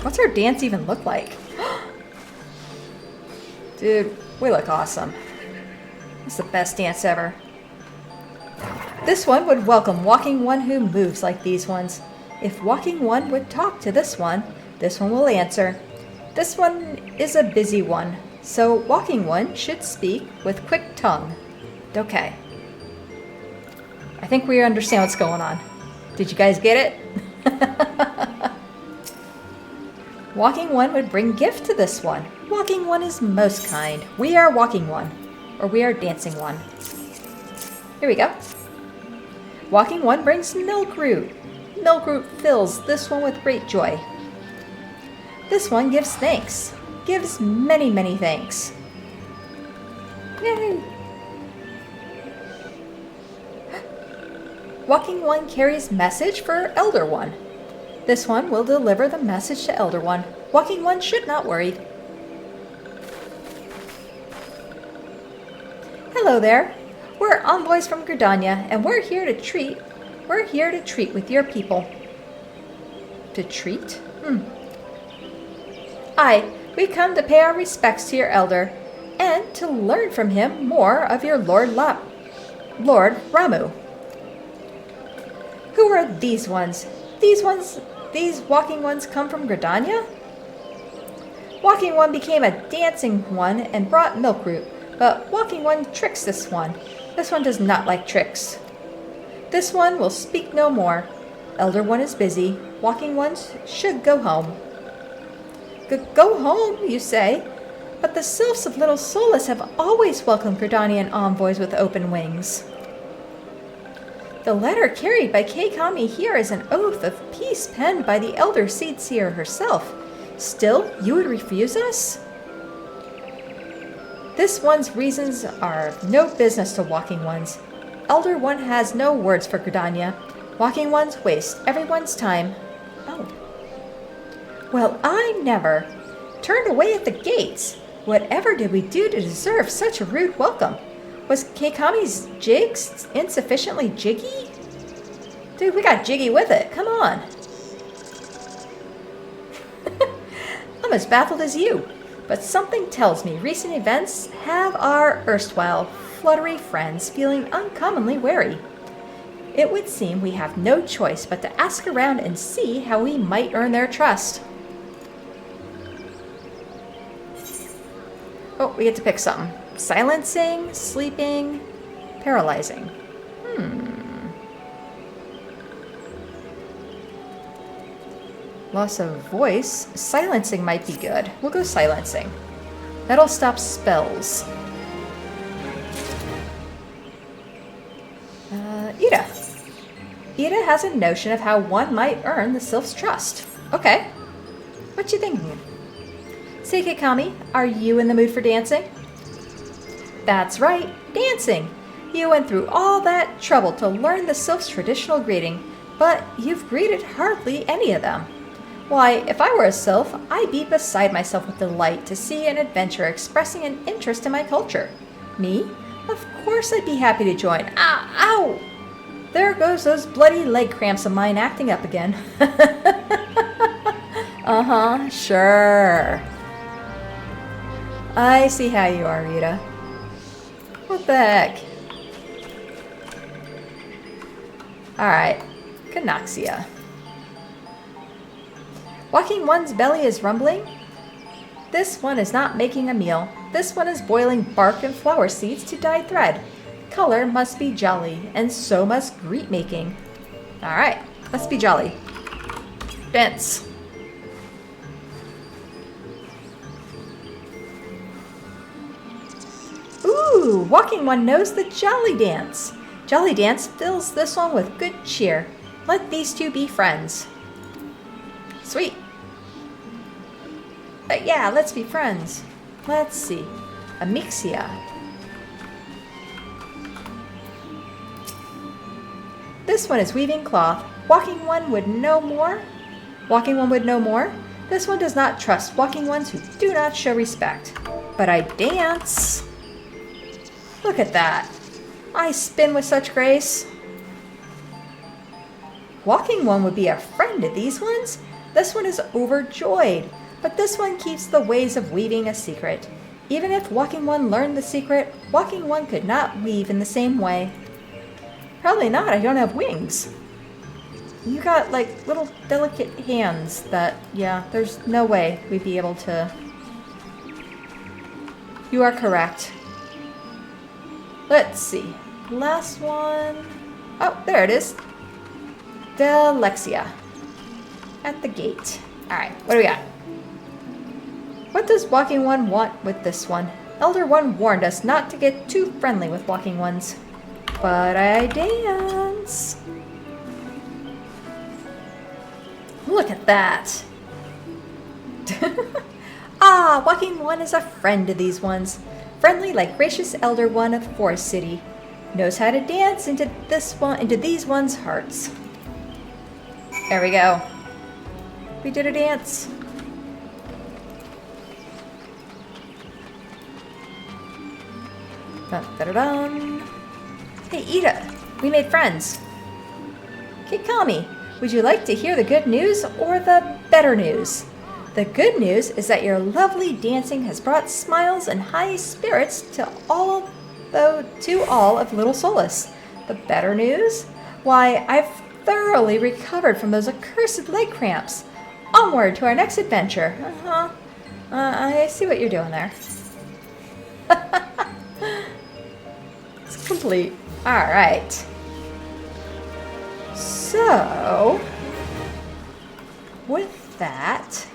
What's our dance even look like? Dude, we look awesome. It's the best dance ever. This one would welcome walking one who moves like these ones. If walking one would talk to this one will answer. This one is a busy one, so walking one should speak with quick tongue. Okay. I think we understand what's going on. Did you guys get it? Walking one would bring gift to this one. Walking one is most kind. We are walking one, or we are dancing one. Here we go. Walking one brings milk root. Milk root fills this one with great joy. This one gives thanks. Gives many, many thanks. Yay! Walking one carries message for Elder One. This one will deliver the message to Elder One. Walking one should not worry. Hello there. We're envoys from Gridania, and we're here to treat with your people. To treat? Aye, we come to pay our respects to your elder, and to learn from him more of your Lord Ramu. Who are these ones? These walking ones come from Gridania? Walking one became a dancing one and brought milk root, but walking one tricks this one. This one does not like tricks. This one will speak no more. Elder one is busy. Walking ones should go home. Go home, you say? But the sylphs of Little Solace have always welcomed Gridanian envoys with open wings. The letter carried by Keikami here is an oath of peace penned by the Elder Seedseer herself. Still, you would refuse us? This one's reasons are no business to walking ones. Elder one has no words for Gridania. Walking ones waste everyone's time. Oh. Well, I never. Turned away at the gates. Whatever did we do to deserve such a rude welcome? Was Keikami's jigs insufficiently jiggy? Dude, we got jiggy with it. Come on. I'm as baffled as you. But something tells me recent events have our erstwhile fluttery friends feeling uncommonly wary. It would seem we have no choice but to ask around and see how we might earn their trust. Oh, we get to pick something. Silencing, sleeping, paralyzing. Loss of voice. Silencing might be good. We'll go silencing. That'll stop spells. Ida. Ida has a notion of how one might earn the sylph's trust. Okay. What you thinking? Say, Keikami, are you in the mood for dancing? That's right, dancing! You went through all that trouble to learn the sylph's traditional greeting, but you've greeted hardly any of them. Why, if I were a sylph, I'd be beside myself with delight to see an adventurer expressing an interest in my culture. Me? Of course I'd be happy to join. Ow! There goes those bloody leg cramps of mine acting up again. Uh-huh, sure. I see how you are, Rita. What the heck? Alright, Canoxia. Walking one's belly is rumbling. This one is not making a meal. This one is boiling bark and flower seeds to dye thread. Color must be jolly, and so must greet making. Alright, let's be jolly. Dance. Ooh, walking one knows the jolly dance. Jolly dance fills this one with good cheer. Let these two be friends. Sweet. Yeah, let's be friends. Let's see. Amixia. This one is weaving cloth. Walking one would know more. Walking One would know more. This one does not trust walking ones who do not show respect. But I dance. Look at that. I spin with such grace. Walking One would be a friend to these ones. This one is overjoyed, but this one keeps the ways of weaving a secret. Even if Walking One learned the secret, Walking One could not weave in the same way. Probably not, I don't have wings. You got like little delicate hands that, yeah, there's no way we'd be able to. You are correct. Let's see. Last one. Oh, there it is. Delexia. At the gate. Alright, what do we got? What does Walking One want with this one? Elder One warned us not to get too friendly with Walking Ones. But I dance. Look at that. Ah, Walking One is a friend to these ones. Friendly like gracious Elder One of Forest City. Knows how to dance into these ones' hearts. There we go. We did a dance. Dun, dun, dun, dun. Hey, Ida, we made friends. Keikami, would you like to hear the good news or the better news? The good news is that your lovely dancing has brought smiles and high spirits to all of Little Solace. The better news? Why, I've thoroughly recovered from those accursed leg cramps. Onward to our next adventure. I see what you're doing there. It's complete. Alright. So, with that,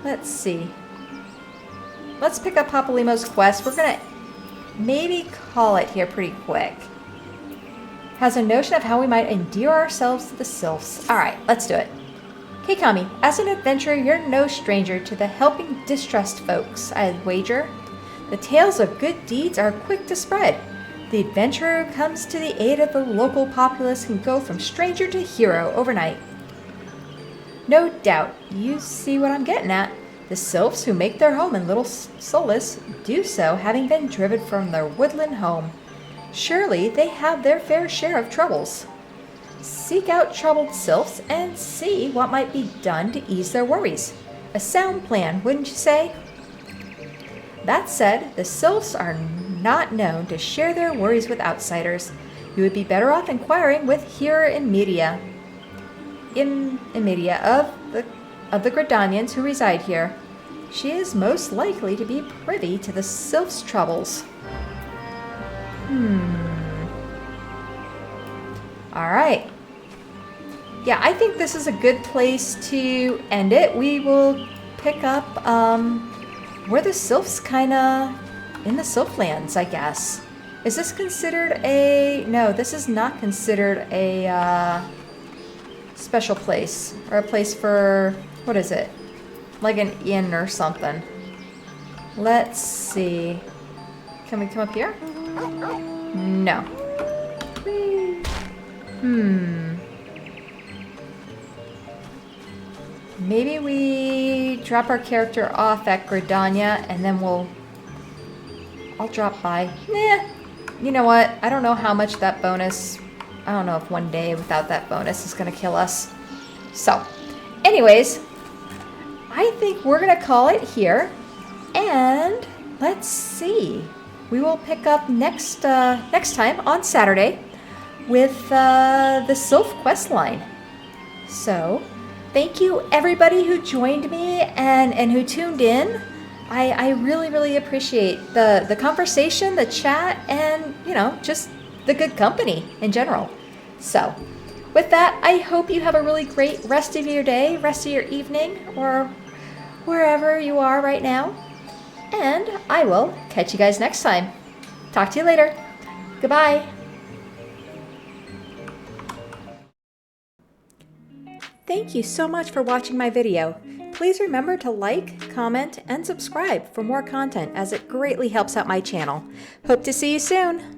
let's see. Let's pick up Papalimo's quest. We're going to maybe call it here pretty quick. Has a notion of how we might endear ourselves to the sylphs. Alright, let's do it. Keikami, as an adventurer, you're no stranger to the helping distressed folks, I'd wager. The tales of good deeds are quick to spread. The adventurer who comes to the aid of the local populace can go from stranger to hero overnight. No doubt, you see what I'm getting at. The sylphs who make their home in Little Solace do so having been driven from their woodland home. Surely they have their fair share of troubles. Seek out troubled sylphs and see what might be done to ease their worries. A sound plan, wouldn't you say? That said, the sylphs are not known to share their worries with outsiders. You would be better off inquiring with Hira Imedia of the Gridanians who reside here. She is most likely to be privy to the sylphs' troubles. Alright. Yeah, I think this is a good place to end it. We will pick up where the sylphs kinda in the Sylphlands, I guess. Is this considered a... No, this is not considered a special place. Or a place for... What is it? Like an inn or something. Let's see. Can we come up here? No. Maybe we drop our character off at Gridania and then I'll drop by. Nah. You know what? I don't know how much that bonus... I don't know if one day without that bonus is going to kill us. So, anyways, I think we're going to call it here. And let's see. We will pick up next time on Saturday with the Sylph quest line. So, thank you everybody who joined me and who tuned in. I really, really appreciate the conversation, the chat, and, you know, just the good company in general. So, with that, I hope you have a really great rest of your day, rest of your evening, or wherever you are right now. And I will catch you guys next time. Talk to you later. Goodbye. Thank you so much for watching my video. Please remember to like, comment, and subscribe for more content as it greatly helps out my channel. Hope to see you soon.